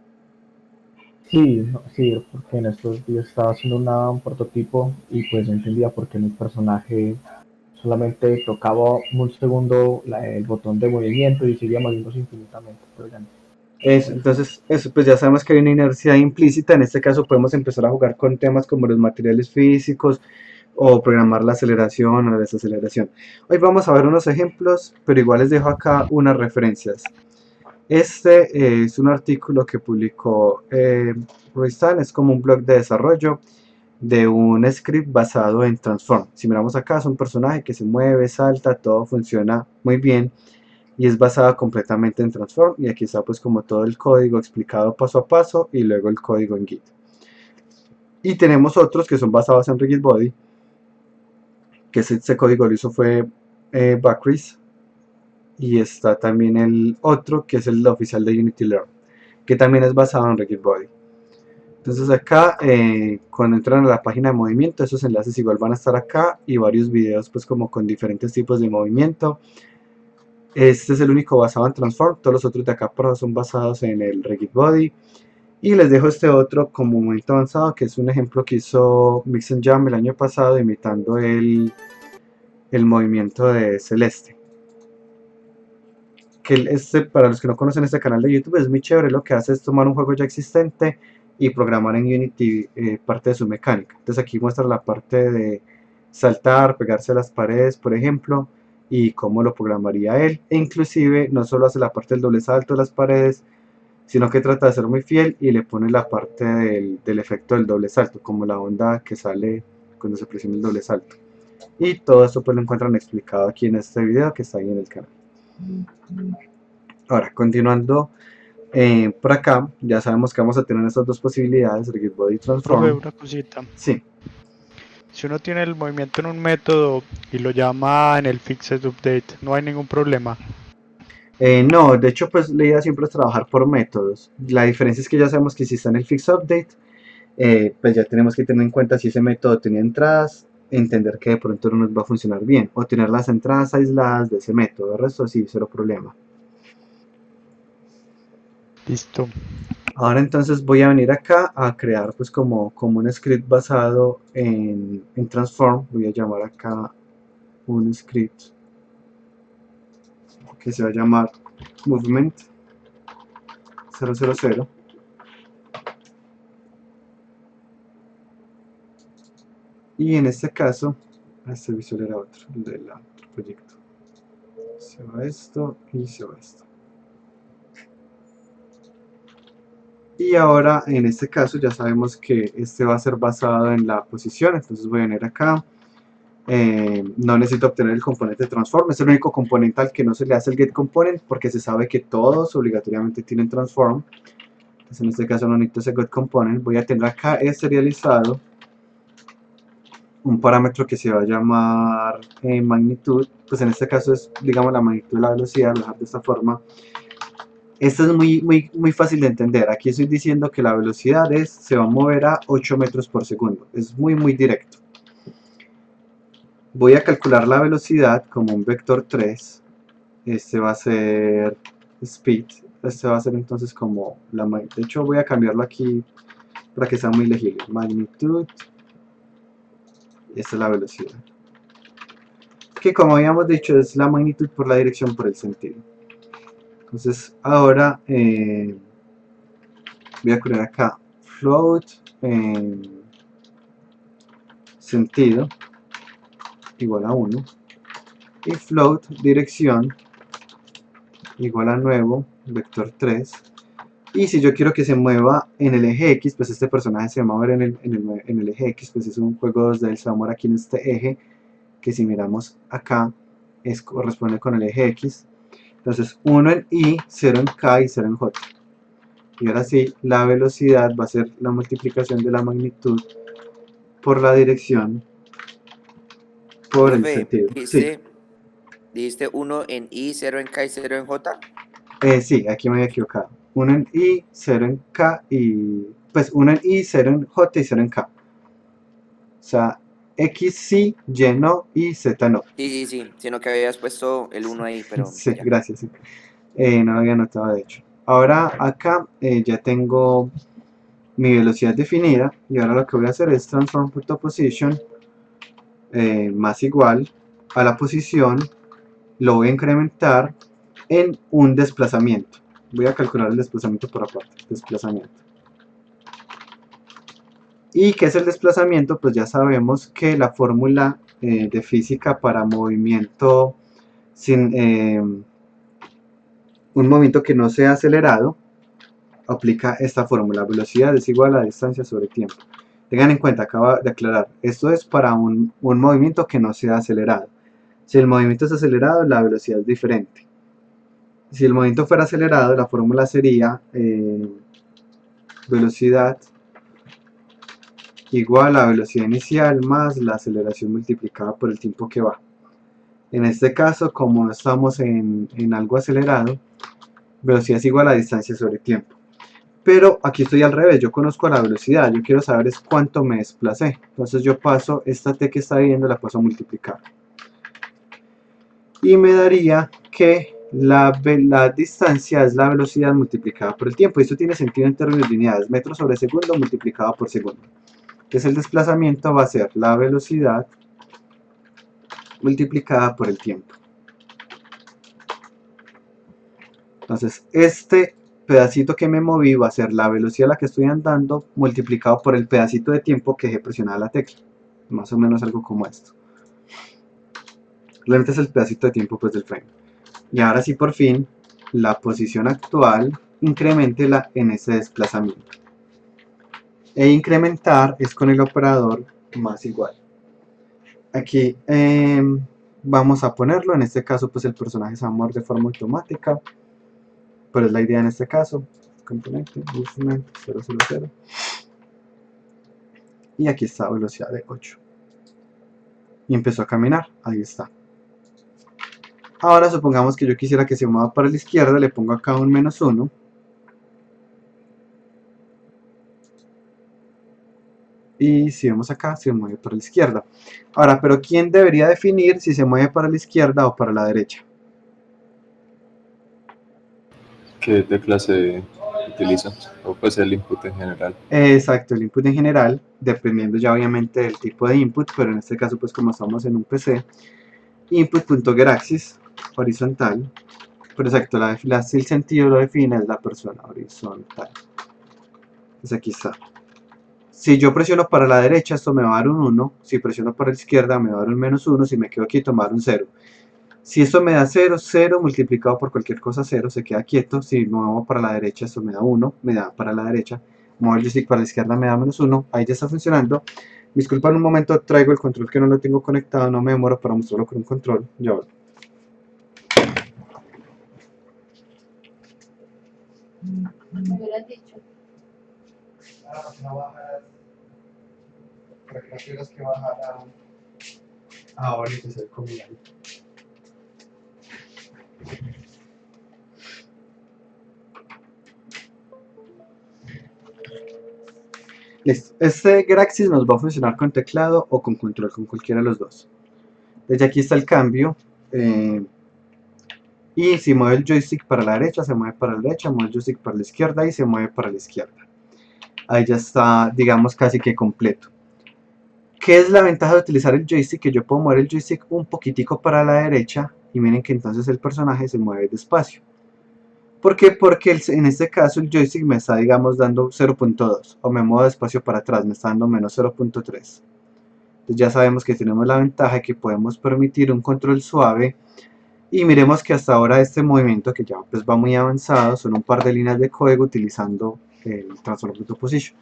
Sí, sí, porque en estos días estaba haciendo un prototipo y pues no entendía por qué mi personaje solamente tocaba un segundo el botón de movimiento y seguía moviéndose infinitamente, pero ya no. Entonces, eso, pues ya sabemos que hay una inercia implícita. En este caso podemos empezar a jugar con temas como los materiales físicos o programar la aceleración o la desaceleración. Hoy vamos a ver unos ejemplos, pero igual les dejo acá unas referencias. Este es un artículo que publicó Ruizal, es como un blog de desarrollo de un script basado en Transform. Si miramos acá, es un personaje que se mueve, salta, todo funciona muy bien y es basada completamente en Transform. Y aquí está pues como todo el código explicado paso a paso y luego el código en Git. Y tenemos otros que son basados en Rigidbody, que ese código lo hizo fue Bacris. Y está también el otro que es el oficial de Unity Learn, que también es basado en Rigidbody. Entonces acá, cuando entran a la página de movimiento, esos enlaces igual van a estar acá y varios videos pues como con diferentes tipos de movimiento. Este es el único basado en Transform, todos los otros de acá son basados en el Rigidbody. Y les dejo este otro como movimiento avanzado, que es un ejemplo que hizo Mix and Jam el año pasado imitando el movimiento de Celeste. Que para los que no conocen este canal de YouTube, es muy chévere. Lo que hace es tomar un juego ya existente y programar en Unity parte de su mecánica. Entonces aquí muestra la parte de saltar, pegarse a las paredes, por ejemplo, y cómo lo programaría él. E inclusive no solo hace la parte del doble salto de las paredes, sino que trata de ser muy fiel y le pone la parte del efecto del doble salto, como la onda que sale cuando se presiona el doble salto. Y todo esto pues lo encuentran explicado aquí en este video que está ahí en el canal. Ahora, continuando por acá, ya sabemos que vamos a tener estas dos posibilidades, Rigidbody y Transform. Profe, una cosita. Sí. Si uno tiene el movimiento en un método y lo llama en el Fixed Update, no hay ningún problema. No, de hecho, pues la idea siempre es trabajar por métodos. La diferencia es que ya sabemos que si está en el Fixed Update, pues ya tenemos que tener en cuenta si ese método tenía entradas, entender que de pronto no nos va a funcionar bien, o tener las entradas aisladas de ese método. El resto sí, cero problema. Listo. Ahora entonces voy a venir acá a crear pues como un script basado en Transform. Voy a llamar acá un script que se va a llamar Movement 000. Y en este caso, este visual era otro, el del otro proyecto. Se va esto y se va esto. Y ahora en este caso ya sabemos que este va a ser basado en la posición, entonces voy a venir acá. No necesito obtener el componente transform, es el único componente al que no se le hace el get component porque se sabe que todos obligatoriamente tienen transform. Entonces en este caso no necesito ese get component. Voy a tener acá serializado un parámetro que se va a llamar magnitud, pues en este caso es digamos la magnitud de la velocidad, lo voy a dejar de esta forma. Esto es muy fácil de entender. Aquí estoy diciendo que la velocidad se va a mover a 8 metros por segundo. Es muy directo. Voy a calcular la velocidad como un vector 3. Este va a ser speed. Este va a ser entonces como la magnitud. De hecho voy a cambiarlo aquí para que sea muy legible. Magnitud. Y esta es la velocidad. Que como habíamos dicho es la magnitud por la dirección por el sentido. Entonces ahora voy a poner acá float sentido igual a 1 y float dirección igual a nuevo vector 3 Y si yo quiero que se mueva en el eje X, pues este personaje se va a mover en el eje X, pues es un juego 2D, se va a mover aquí en este eje, que si miramos acá, corresponde con el eje X. Entonces 1 en Y, 0 en K y 0 en J. Y ahora sí, la velocidad va a ser la multiplicación de la magnitud por la dirección por el Profe, sentido. Sí, dijiste 1 en I, 0 en K y 0 en J. sí, aquí me había equivocado. 1 en Y, 0 en K y... Pues 1 en Y, 0 en J y 0 en K. O sea, X sí, Y no y Z no. Sí, sino que habías puesto el 1 ahí, pero Sí, ya. gracias. Sí. No lo había notado de hecho. Ahora acá ya tengo mi velocidad definida y ahora lo que voy a hacer es transform.position más igual a la posición, lo voy a incrementar en un desplazamiento. Voy a calcular el desplazamiento por aparte, desplazamiento. ¿Y qué es el desplazamiento? Pues ya sabemos que la fórmula de física para movimiento sin un movimiento que no sea acelerado aplica esta fórmula: velocidad es igual a distancia sobre tiempo. Tengan en cuenta, acabo de aclarar, esto es para un movimiento que no sea acelerado. Si el movimiento es acelerado, la velocidad es diferente. Si el movimiento fuera acelerado, la fórmula sería velocidad igual a velocidad inicial más la aceleración multiplicada por el tiempo que va. En este caso, como no estamos en algo acelerado, velocidad es igual a distancia sobre tiempo. Pero aquí estoy al revés, yo conozco la velocidad, yo quiero saber es cuánto me desplacé. Entonces yo paso esta t que está viendo, la paso a multiplicar. Y me daría que la distancia es la velocidad multiplicada por el tiempo. Y esto tiene sentido en términos lineales, metros sobre segundo multiplicado por segundo. Entonces el desplazamiento va a ser la velocidad multiplicada por el tiempo. Entonces este pedacito que me moví va a ser la velocidad a la que estoy andando multiplicado por el pedacito de tiempo que dejé presionada la tecla. Más o menos algo como esto. Realmente es el pedacito de tiempo pues del frame. Y ahora sí, por fin, la posición actual, incrementela en ese desplazamiento. E incrementar es con el operador más igual. Aquí vamos a ponerlo, en este caso pues el personaje se va a mover de forma automática, pero es la idea en este caso. Componente, movement 000. Y aquí está velocidad de 8. Y empezó a caminar, ahí está. Ahora supongamos que yo quisiera que se mueva para la izquierda, le pongo acá un -1. Y si vemos acá, se mueve para la izquierda. Ahora, pero ¿quién debería definir si se mueve para la izquierda o para la derecha? ¿Qué tecla se utiliza? O pues el input en general. Exacto, el input en general, dependiendo ya obviamente del tipo de input, pero en este caso pues como estamos en un PC, input.getAxis, horizontal, pero exacto, el sentido lo define es la persona horizontal. Entonces aquí está. Si yo presiono para la derecha, esto me va a dar un 1, si presiono para la izquierda me va a dar un -1, si me quedo quieto me va a dar un 0. Si esto me da 0, 0 multiplicado por cualquier cosa 0, se queda quieto. Si muevo para la derecha, esto me da 1, me da para la derecha. Muevo el joystick para la izquierda, me da -1. Ahí ya está funcionando. Disculpa, en un momento traigo el control que no lo tengo conectado, no me demoro para mostrarlo con un control. Ya vuelvo. Me hubieras dicho. Para que no tuvieras que bajar ahora y empezar a combinar. Listo. Este Graxis nos va a funcionar con teclado o con control, con cualquiera de los dos. Desde aquí está el cambio. Y si mueve el joystick para la derecha, se mueve para la derecha, mueve el joystick para la izquierda y se mueve para la izquierda. Ahí ya está, digamos, casi que completo. ¿Qué es la ventaja de utilizar el joystick? Que yo puedo mover el joystick un poquitico para la derecha y miren que entonces el personaje se mueve despacio. ¿Por qué? Porque en este caso el joystick me está, digamos, dando 0.2 o me muevo despacio para atrás, me está dando menos 0.3. Entonces ya sabemos que tenemos la ventaja de que podemos permitir un control suave Y miremos que hasta ahora este movimiento, que ya pues va muy avanzado, son un par de líneas de código utilizando el transform.position.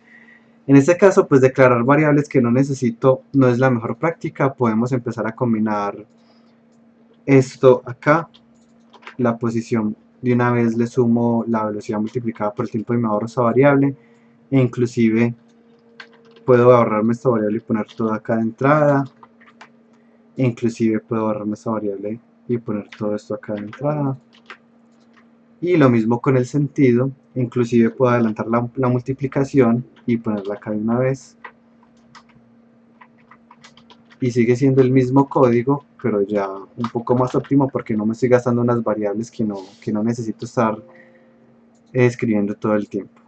En este caso, pues declarar variables que no necesito no es la mejor práctica. Podemos empezar a combinar esto acá, la posición de una vez le sumo la velocidad multiplicada por el tiempo y me ahorro esa variable, e inclusive puedo ahorrarme esta variable y poner todo acá de entrada, e inclusive puedo ahorrarme esta variable y poner todo esto acá de entrada. Y lo mismo con el sentido, inclusive puedo adelantar la multiplicación y ponerla acá de una vez. Y sigue siendo el mismo código, pero ya un poco más óptimo porque no me estoy gastando unas variables que no necesito estar escribiendo todo el tiempo.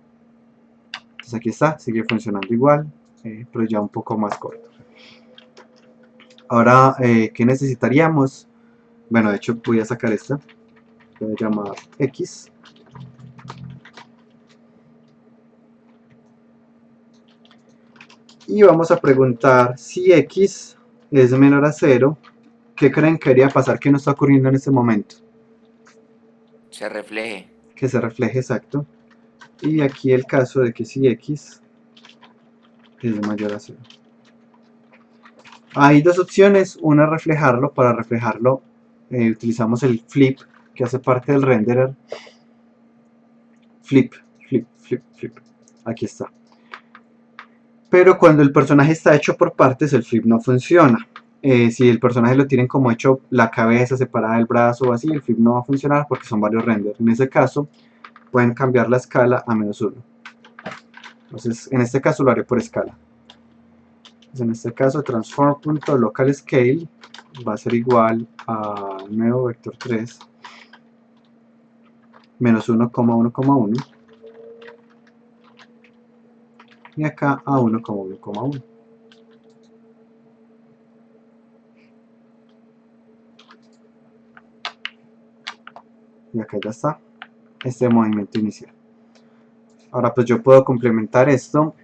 Entonces aquí está, sigue funcionando igual, pero ya un poco más corto. Ahora, ¿qué necesitaríamos? Bueno, de hecho voy a sacar esta, voy a llamar X. Y vamos a preguntar si X es menor a 0, ¿qué creen que debería pasar que no está ocurriendo en este momento? Se refleje. Que se refleje, exacto. Y aquí el caso de que si X es mayor a 0. Hay dos opciones, una es reflejarlo. Para reflejarlo utilizamos el flip, que hace parte del renderer. Flip, aquí está. Pero cuando el personaje está hecho por partes, el flip no funciona. Si el personaje lo tienen como hecho la cabeza separada del brazo o así, el flip no va a funcionar porque son varios renders. En ese caso, pueden cambiar la escala a -1. Entonces, en este caso lo haré por escala. Entonces, en este caso, transform.localScale va a ser igual a nuevo vector 3 menos 1,1,1 y acá a 1,1,1. Y acá ya está este movimiento inicial. Ahora pues yo puedo complementar esto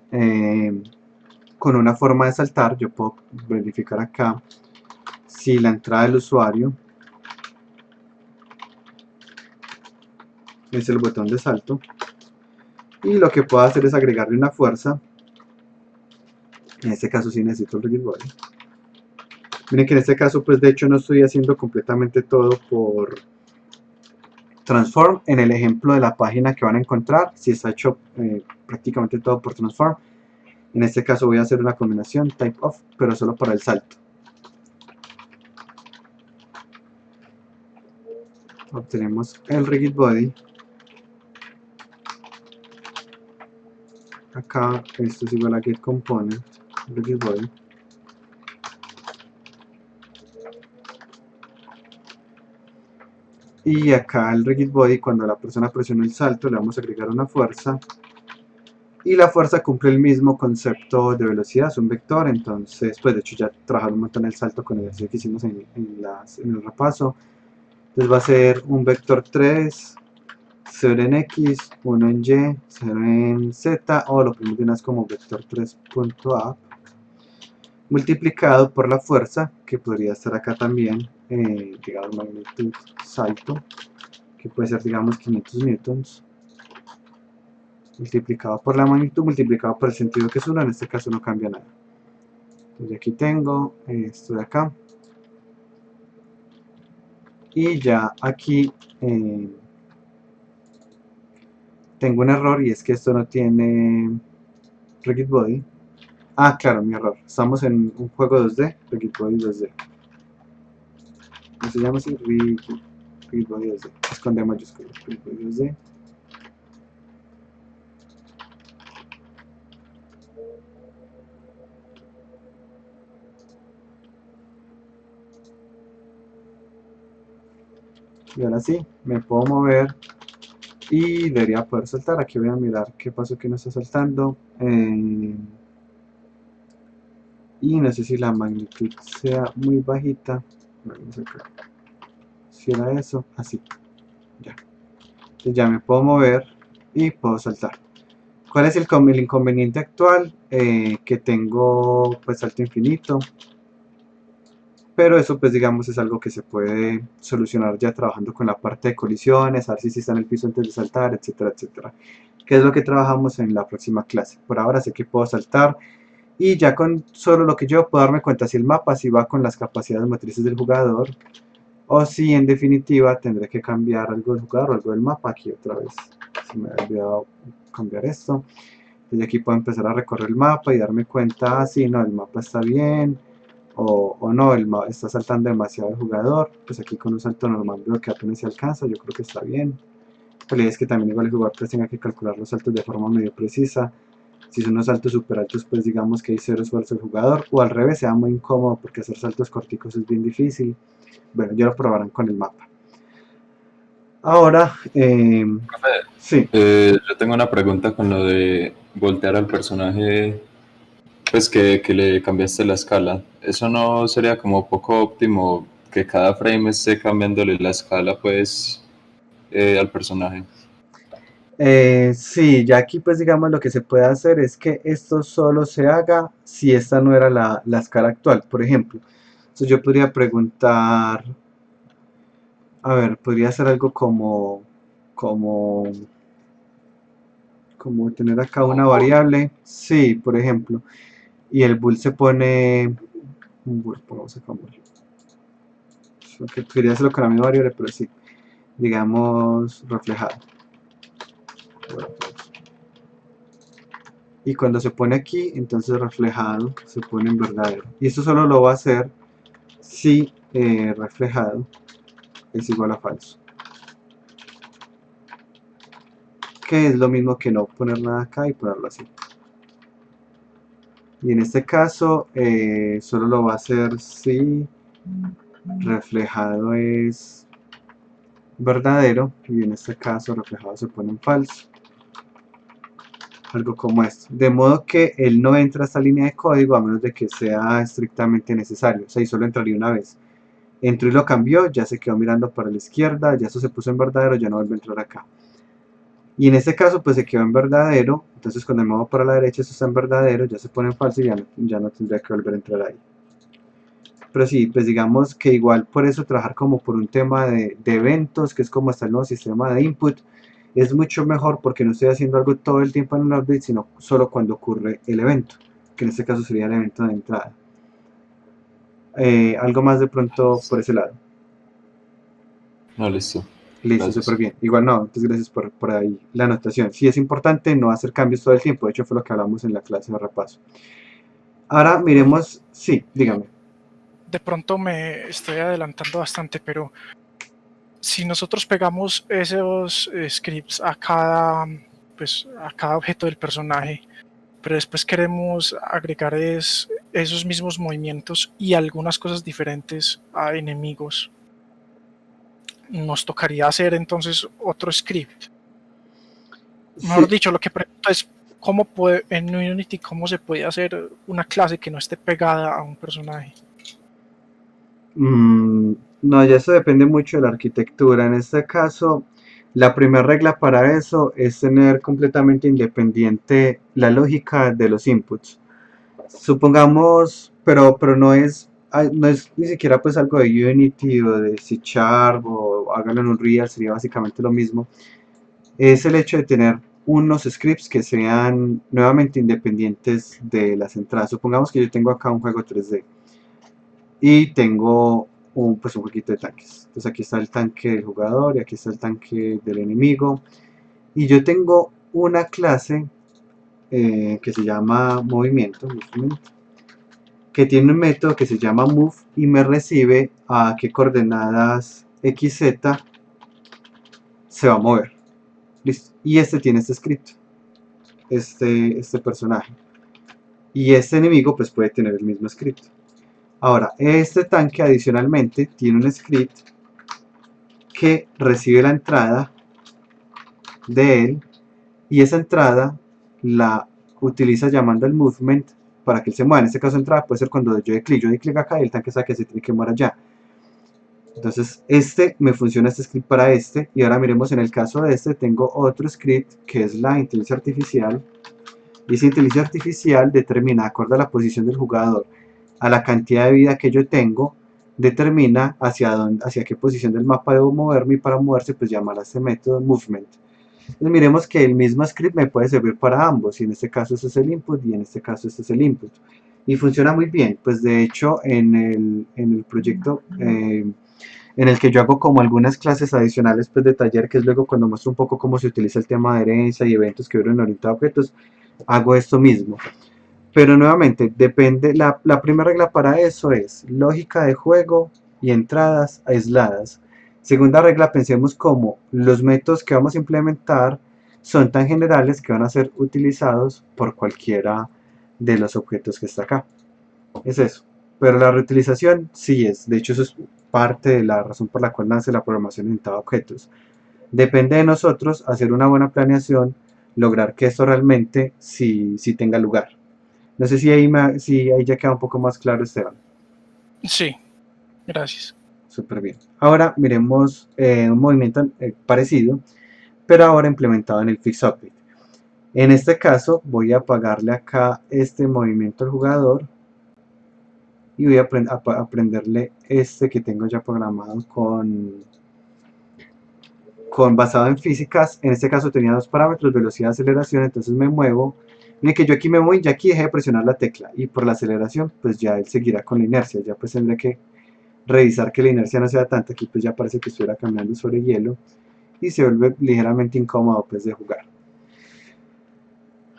con una forma de saltar. Yo puedo verificar acá si la entrada del usuario es el botón de salto, y lo que puedo hacer es agregarle una fuerza. En este caso sí necesito el rigid body. Miren que en este caso pues de hecho no estoy haciendo completamente todo por transform. En el ejemplo de la página que van a encontrar, si está hecho prácticamente todo por transform. En este caso voy a hacer una combinación type of, pero solo para el salto. Obtenemos el rigid body. Acá esto es igual a get component rigid body. Y acá el rigid body, cuando la persona presiona el salto, le vamos a agregar una fuerza. Y la fuerza cumple el mismo concepto de velocidad, es un vector. Entonces, pues de hecho ya trabajamos un montón el salto con el ejercicio que hicimos en el repaso. Entonces va a ser un vector 3, 0 en X, 1 en Y, 0 en Z, o lo ponemos de una vez como vector 3.up, multiplicado por la fuerza, que podría estar acá también, digamos magnitud salto, que puede ser digamos 500 newtons, multiplicado por la magnitud, multiplicado por el sentido que es 1, en este caso no cambia nada. Entonces aquí tengo esto de acá, y ya aquí tengo un error, y es que esto no tiene rigid body. Ah, claro, mi error. Estamos en un juego 2D, rigid body 2D. ¿Cómo se llama así? Rigid body 2D. Esconde mayúsculas. Rigid body 2D. Y ahora sí, me puedo mover y debería poder saltar. Aquí voy a mirar qué pasó que no está saltando. Y no sé si la magnitud sea muy bajita. Vamos acá. Si era eso, así. Ya. Entonces ya me puedo mover y puedo saltar. ¿Cuál es el inconveniente actual? Que tengo pues salto infinito. pero eso pues digamos es algo que se puede solucionar ya trabajando con la parte de colisiones, a ver si está en el piso antes de saltar, etcétera, etcétera. Que es lo que trabajamos en la próxima clase. Por ahora sé que puedo saltar y ya con solo lo que yo puedo darme cuenta si el mapa si va con las capacidades motrices del jugador o si en definitiva tendré que cambiar algo del jugador o algo del mapa. Aquí otra vez se me ha olvidado cambiar esto. Entonces aquí puedo empezar a recorrer el mapa y darme cuenta si no, el mapa está bien o no, está saltando demasiado el jugador. Pues aquí con un salto normal veo que apenas se alcanza, yo creo que está bien. La idea es que también igual el jugador pues tenga que calcular los saltos de forma medio precisa. Si son unos saltos super altos, pues digamos que hay cero esfuerzo del jugador, o al revés, sea muy incómodo porque hacer saltos corticos es bien difícil. Bueno, ya lo probarán con el mapa. Ahora, Profe, sí, yo tengo una pregunta con lo de voltear al personaje, pues que le cambiaste la escala. ¿Eso no sería como poco óptimo que cada frame esté cambiándole la escala, pues, al personaje? sí, ya aquí pues digamos lo que se puede hacer es que esto solo se haga si esta no era la escala actual, por ejemplo. Entonces yo podría preguntar, a ver, podría hacer algo como tener acá una variable, sí, por ejemplo, y el bool se pone, un bool, pongamos acá un bool. Que quería hacerlo con la misma variable, pero sí, digamos reflejado. Y cuando se pone aquí, entonces reflejado se pone en verdadero. Y esto solo lo va a hacer si reflejado es igual a falso. Que es lo mismo que no poner nada acá y ponerlo así. Y en este caso solo lo va a hacer si reflejado es verdadero y en este caso reflejado se pone en falso. Algo como esto. De modo que él no entra a esta línea de código a menos de que sea estrictamente necesario. O sea, y solo entraría una vez. Entró y lo cambió, ya se quedó mirando para la izquierda, ya eso se puso en verdadero, ya no vuelve a entrar acá. Y en este caso pues se quedó en verdadero, entonces cuando me muevo para la derecha esto está en verdadero, ya se pone en falso y ya no tendría que volver a entrar ahí. Pero sí, pues digamos que igual por eso trabajar como por un tema de eventos, que es como está el nuevo sistema de input, es mucho mejor porque no estoy haciendo algo todo el tiempo en un update, sino solo cuando ocurre el evento, que en este caso sería el evento de entrada. Algo más de pronto por ese lado. No, listo. Listo, Gracias. súper bien. Igual no, entonces gracias por ahí la anotación. Sí es importante no hacer cambios todo el tiempo, de hecho fue lo que hablamos en la clase de repaso. Ahora miremos, sí, dígame. De pronto me estoy adelantando bastante, pero si nosotros pegamos esos scripts a cada objeto del personaje, pero después queremos agregar esos mismos movimientos y algunas cosas diferentes a enemigos, nos tocaría hacer entonces otro script. Mejor dicho, lo que pregunto es en Unity cómo se puede hacer una clase que no esté pegada a un personaje. No, ya eso depende mucho de la arquitectura. En este caso, la primera regla para eso es tener completamente independiente la lógica de los inputs. Supongamos, pero no es ni siquiera pues algo de Unity o de C# o háganlo en Unreal, sería básicamente lo mismo. Es el hecho de tener unos scripts que sean nuevamente independientes de las entradas. Supongamos que yo tengo acá un juego 3D y tengo un jueguito de tanques. Entonces aquí está el tanque del jugador y aquí está el tanque del enemigo. Y yo tengo una clase que se llama movimiento, que tiene un método que se llama move y me recibe a qué coordenadas xz se va a mover. Listo. Y este tiene este script, este personaje. Y este enemigo pues puede tener el mismo script. Ahora, este tanque adicionalmente tiene un script que recibe la entrada de él y esa entrada la utiliza llamando al movement para que él se mueva. En este caso entrada puede ser cuando yo doy clic acá y el tanque sabe que se tiene que mover allá. Entonces me funciona este script para este y ahora miremos en el caso de este tengo otro script que es la inteligencia artificial y esa inteligencia artificial determina acorde a la posición del jugador, a la cantidad de vida que yo tengo, determina hacia qué posición del mapa debo moverme, y para moverse pues llamará a este método movement. Entonces miremos que el mismo script me puede servir para ambos, y en este caso este es el input y en este caso este es el input. Y funciona muy bien, pues de hecho en el proyecto en el que yo hago como algunas clases adicionales pues de taller, que es luego cuando muestro un poco cómo se utiliza el tema de herencia y eventos que vienen orientados a objetos, hago esto mismo. Pero nuevamente, depende, la primera regla para eso es lógica de juego y entradas aisladas. Segunda regla, pensemos como los métodos que vamos a implementar son tan generales que van a ser utilizados por cualquiera de los objetos que está acá. Es eso. Pero la reutilización sí es, de hecho eso es parte de la razón por la cual nace la programación orientada a objetos. Depende de nosotros hacer una buena planeación, lograr que esto realmente sí tenga lugar. No sé si ahí ya queda un poco más claro, Esteban. Sí, gracias. Súper bien. Ahora miremos un movimiento parecido, pero ahora implementado en el FixUpdate. En este caso voy a apagarle acá este movimiento al jugador y voy a aprenderle este que tengo ya programado basado en físicas. En este caso tenía dos parámetros, velocidad y aceleración, entonces me muevo. Miren que yo aquí me voy, ya aquí dejé de presionar la tecla, y por la aceleración pues ya él seguirá con la inercia. Ya pues tendré que revisar que la inercia no sea tanta. Aquí pues ya parece que estuviera caminando sobre hielo y se vuelve ligeramente incómodo pues de jugar.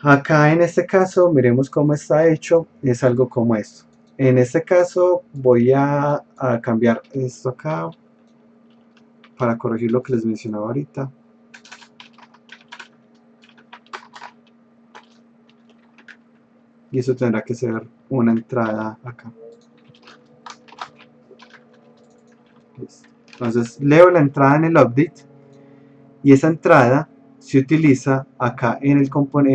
Acá en este caso miremos cómo está hecho, es algo como esto. En este caso voy a cambiar esto acá para corregir lo que les mencionaba ahorita. Y eso tendrá que ser una entrada acá. Listo. Entonces leo la entrada en el update, y esa entrada se utiliza acá en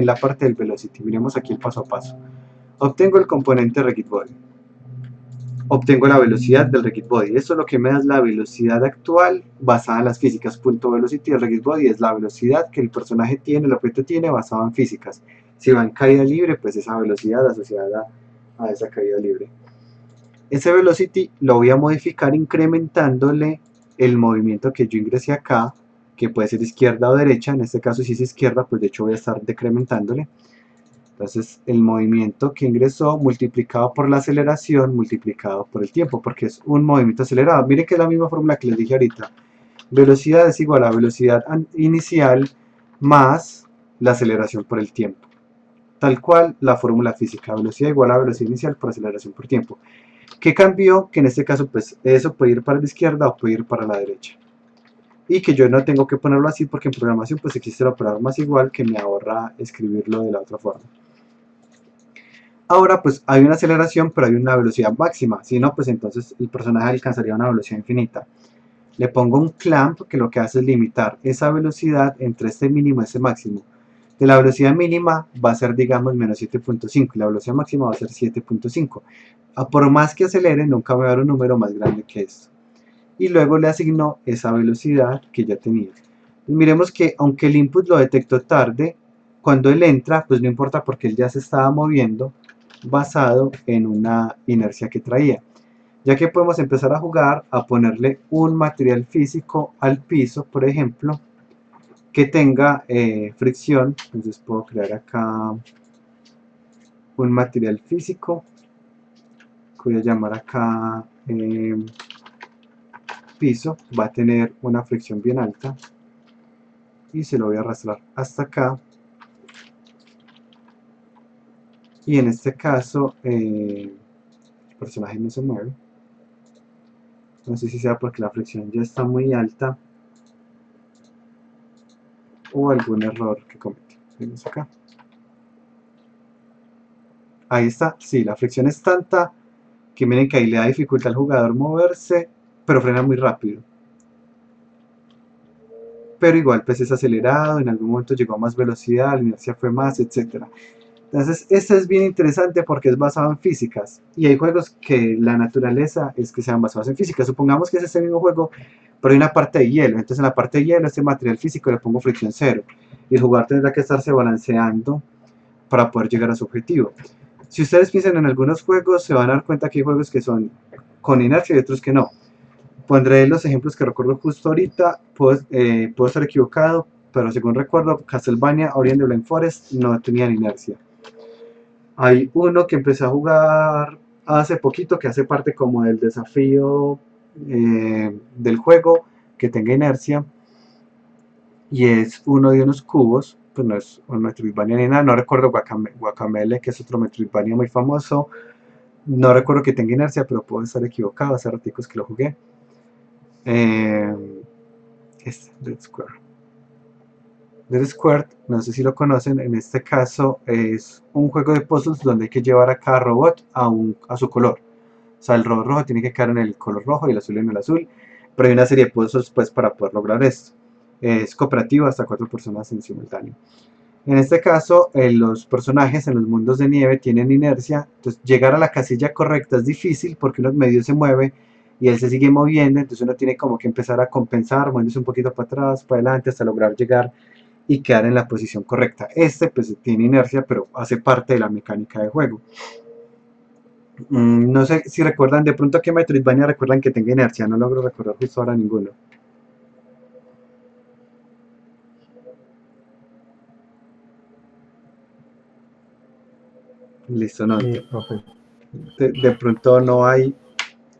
la parte del velocity. Miremos aquí el paso a paso. Obtengo el componente RegitBody. Obtengo la velocidad del RegitBody. Esto es lo que me da la velocidad actual basada en las físicas. Punto velocity del RegitBody es la velocidad que el personaje tiene, el objeto tiene, basado en físicas. Si va en caída libre, pues esa velocidad asociada a esa caída libre. Ese velocity lo voy a modificar incrementándole el movimiento que yo ingresé acá, que puede ser izquierda o derecha. En este caso si es izquierda, pues de hecho voy a estar decrementándole. Entonces el movimiento que ingresó multiplicado por la aceleración multiplicado por el tiempo, porque es un movimiento acelerado. Miren que es la misma fórmula que les dije ahorita. Velocidad es igual a velocidad inicial más la aceleración por el tiempo. Tal cual la fórmula física, velocidad igual a velocidad inicial por aceleración por tiempo. ¿Qué cambió? Que en este caso pues eso puede ir para la izquierda o puede ir para la derecha. Y que yo no tengo que ponerlo así porque en programación pues existe el operador más igual que me ahorra escribirlo de la otra forma. Ahora pues hay una aceleración, pero hay una velocidad máxima. Si no, pues entonces el personaje alcanzaría una velocidad infinita. Le pongo un clamp que lo que hace es limitar esa velocidad entre este mínimo y este máximo. De la velocidad mínima va a ser, digamos, menos 7.5 y la velocidad máxima va a ser 7.5. Por más que acelere, nunca me va a dar un número más grande que esto. Y luego le asigno esa velocidad que ya tenía. Y miremos que aunque el input lo detectó tarde, cuando él entra, pues no importa porque él ya se estaba moviendo basado en una inercia que traía. Ya que podemos empezar a jugar a ponerle un material físico al piso, por ejemplo, que tenga fricción. Entonces puedo crear acá un material físico que voy a llamar acá piso. Va a tener una fricción bien alta y se lo voy a arrastrar hasta acá. Y en este caso el personaje no se mueve. No sé si sea porque la fricción ya está muy alta o algún error que cometí. Vemos acá. Ahí está. Sí, la fricción es tanta que miren que ahí le da dificultad al jugador moverse, pero frena muy rápido. Pero igual pues es acelerado, en algún momento llegó a más velocidad, la inercia fue más, etc. Entonces este es bien interesante porque es basado en físicas, y hay juegos que la naturaleza es que sean basados en físicas. Supongamos que es este mismo juego, pero hay una parte de hielo. Entonces en la parte de hielo, este material físico le pongo fricción cero, y el jugador tendrá que estarse balanceando para poder llegar a su objetivo. Si ustedes piensan en algunos juegos, se van a dar cuenta que hay juegos que son con inercia y otros que no. Pondré los ejemplos que recuerdo justo ahorita, puedo estar equivocado, pero según recuerdo, Castlevania Orient the Blind Forest no tenían inercia. Hay uno que empecé a jugar hace poquito, que hace parte como del desafío del juego, que tenga inercia, y es uno de unos cubos, pues no es un Metroidvania ni nada, no recuerdo Guacamele, que es otro Metroidvania muy famoso, no recuerdo que tenga inercia, pero puedo estar equivocado, hace raticos que lo jugué. Dead Square. Dead Square, no sé si lo conocen, en este caso es un juego de puzzles donde hay que llevar a cada robot a su color. O sea, el robot rojo tiene que quedar en el color rojo y el azul en el azul, pero hay una serie de puzzles pues para poder lograr esto. Es cooperativo hasta 4 personas en simultáneo. En este caso, los personajes en los mundos de nieve tienen inercia, entonces llegar a la casilla correcta es difícil porque uno medio se mueve y él se sigue moviendo, entonces uno tiene como que empezar a compensar, moviéndose un poquito para atrás, para adelante, hasta lograr llegar y quedar en la posición correcta. Pues tiene inercia, pero hace parte de la mecánica de juego. No sé si recuerdan, de pronto que Metroidvania recuerdan que tenga inercia, no logro recordar justo ahora ninguno. Listo, no. Profe. De pronto no hay,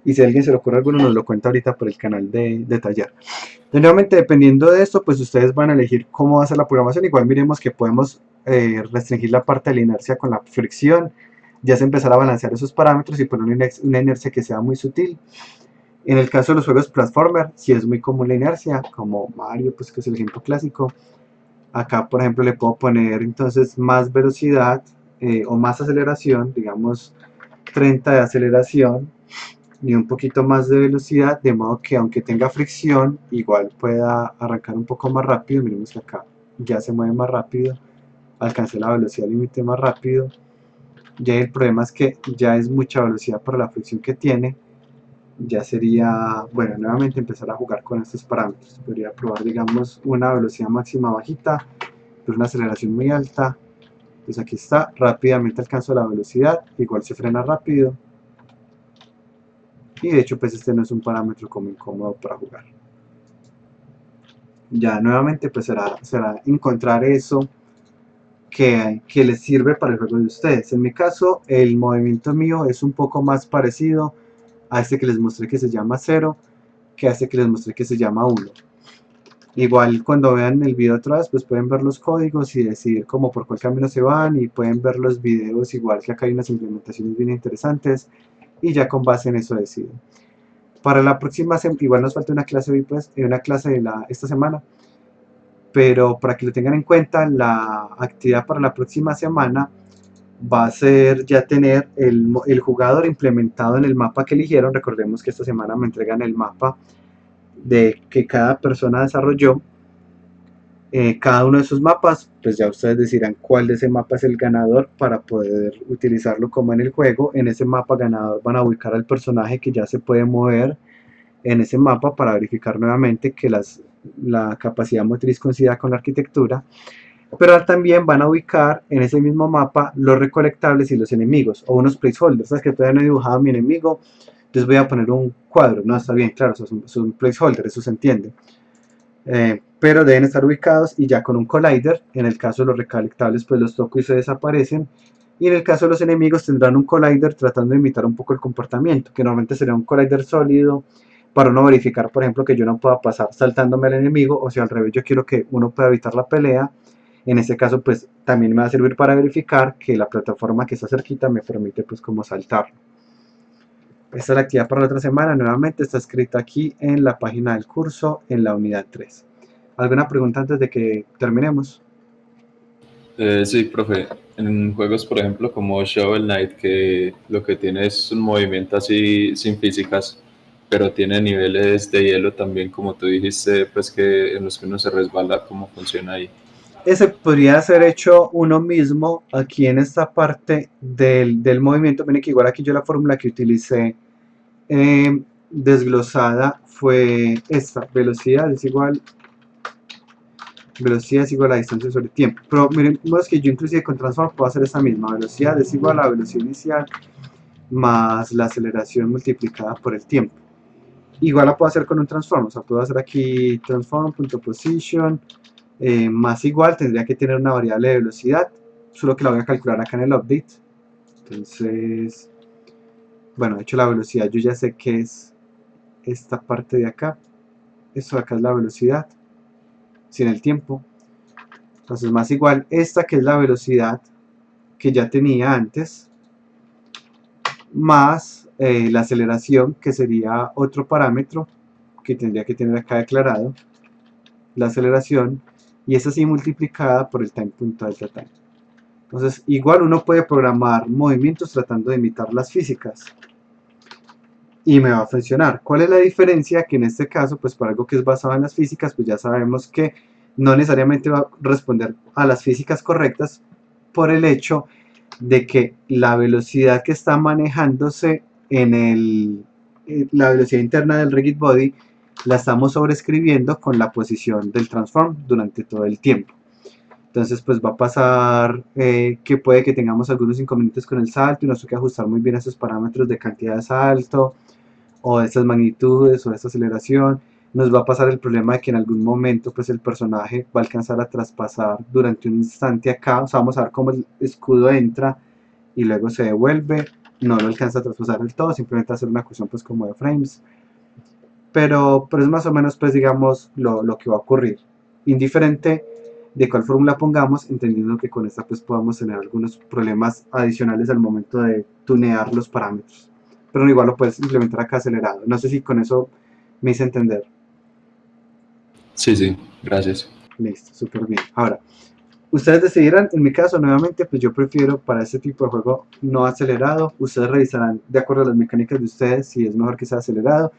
y si a alguien se le ocurre alguno nos lo cuenta ahorita por el canal de taller. Nuevamente, dependiendo de esto, pues ustedes van a elegir cómo va a ser la programación. Igual miremos que podemos restringir la parte de la inercia con la fricción, ya se empezar a balancear esos parámetros y poner una inercia que sea muy sutil. En el caso de los juegos platformer, si es muy común la inercia, como Mario, pues que es el ejemplo clásico. Acá, por ejemplo, le puedo poner entonces más velocidad o más aceleración, digamos 30 de aceleración y un poquito más de velocidad, de modo que aunque tenga fricción, igual pueda arrancar un poco más rápido. Miremos que acá ya se mueve más rápido, alcancé la velocidad límite más rápido. Ya el problema es que ya es mucha velocidad para la fricción que tiene. Ya sería, bueno, nuevamente empezar a jugar con estos parámetros. Podría probar, digamos, una velocidad máxima bajita, pero una aceleración muy alta. Entonces aquí está, rápidamente alcanzo la velocidad, igual se frena rápido. Y de hecho, pues este no es un parámetro como incómodo para jugar. Ya nuevamente, pues será encontrar eso que les sirve para el juego de ustedes. En mi caso, el movimiento mío es un poco más parecido a este que les mostré que se llama 0, que a este que les mostré que se llama 1. Igual cuando vean el video atrás, pues pueden ver los códigos y decidir como por cuál camino se van, y pueden ver los videos, igual que acá hay unas implementaciones bien interesantes, y ya con base en eso deciden. Para la próxima semana, igual nos falta una clase hoy, pues, una clase de esta semana, pero para que lo tengan en cuenta, la actividad para la próxima semana va a ser ya tener el jugador implementado en el mapa que eligieron. Recordemos que esta semana me entregan el mapa de que cada persona desarrolló. Cada uno de esos mapas, pues ya ustedes decidirán cuál de ese mapa es el ganador para poder utilizarlo como en el juego. En ese mapa ganador van a ubicar al personaje que ya se puede mover en ese mapa para verificar nuevamente que la capacidad motriz coincida con la arquitectura. Pero también van a ubicar en ese mismo mapa los recolectables y los enemigos, o unos placeholders. ¿Sabes que todavía no he dibujado a mi enemigo? Entonces voy a poner un cuadro. No, está bien, claro, es un placeholder, eso se entiende. Pero deben estar ubicados y ya con un collider. En el caso de los recolectables, pues los toco y se desaparecen. Y en el caso de los enemigos tendrán un collider tratando de imitar un poco el comportamiento, que normalmente será un collider sólido, para uno verificar, por ejemplo, que yo no pueda pasar saltándome al enemigo, o si al revés yo quiero que uno pueda evitar la pelea. En ese caso, pues también me va a servir para verificar que la plataforma que está cerquita me permite, pues, como saltar. Esta es la actividad para la otra semana. Nuevamente está escrita aquí en la página del curso, en la unidad 3. ¿Alguna pregunta antes de que terminemos? Sí, profe. En juegos, por ejemplo, como Shovel Knight, que lo que tiene es un movimiento así sin físicas, pero tiene niveles de hielo también, como tú dijiste, pues que en los que uno se resbala, ¿cómo funciona ahí? Ese podría ser hecho uno mismo aquí en esta parte del movimiento. Miren que igual aquí yo la fórmula que utilicé desglosada fue esta: velocidad es igual a distancia sobre tiempo. Pero miren, que yo inclusive con transform puedo hacer esta misma: velocidad es igual a velocidad inicial más la aceleración multiplicada por el tiempo. Igual la puedo hacer con un transform, o sea, puedo hacer aquí transform.position más igual, tendría que tener una variable de velocidad, solo que la voy a calcular acá en el update. Entonces, bueno, de hecho la velocidad yo ya sé que es esta parte de acá. Esto de acá es la velocidad, sin el tiempo. Entonces más igual esta que es la velocidad que ya tenía antes, más la aceleración, que sería otro parámetro que tendría que tener acá declarado, la aceleración, y es así multiplicada por el time.delta time. Entonces igual uno puede programar movimientos tratando de imitar las físicas y me va a funcionar. ¿Cuál es la diferencia? Que en este caso, pues para algo que es basado en las físicas, pues ya sabemos que no necesariamente va a responder a las físicas correctas por el hecho de que la velocidad que está manejándose en la velocidad interna del rigid body la estamos sobreescribiendo con la posición del transform durante todo el tiempo. Entonces pues va a pasar que puede que tengamos algunos inconvenientes con el salto y nos toque ajustar muy bien esos parámetros de cantidad de salto o de estas magnitudes o de esta aceleración. Nos va a pasar el problema de que en algún momento pues el personaje va a alcanzar a traspasar durante un instante acá, o sea, vamos a ver cómo el escudo entra y luego se devuelve, no lo alcanza a traspasar del todo, simplemente hacer una cuestión pues como de frames, pero es más o menos pues digamos lo que va a ocurrir, indiferente de cuál fórmula pongamos, entendiendo que con esta pues podamos tener algunos problemas adicionales al momento de tunear los parámetros, pero igual lo puedes implementar acá acelerado. No sé si con eso me hice entender. Sí, sí, gracias. Listo, súper bien. Ahora, ustedes decidirán, en mi caso nuevamente pues yo prefiero para este tipo de juego no acelerado, ustedes revisarán de acuerdo a las mecánicas de ustedes si es mejor que sea acelerado,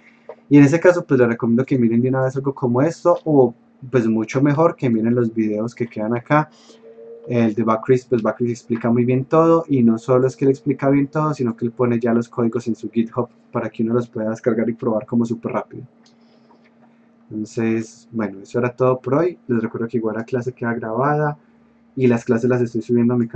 y en ese caso pues les recomiendo que miren de una vez algo como esto, o pues mucho mejor que miren los videos que quedan acá. El de Bacris, pues Bacris explica muy bien todo, y no solo es que le explica bien todo, sino que él pone ya los códigos en su GitHub para que uno los pueda descargar y probar como súper rápido. Entonces, bueno, eso era todo por hoy. Les recuerdo que igual la clase queda grabada y las clases las estoy subiendo a mi canal.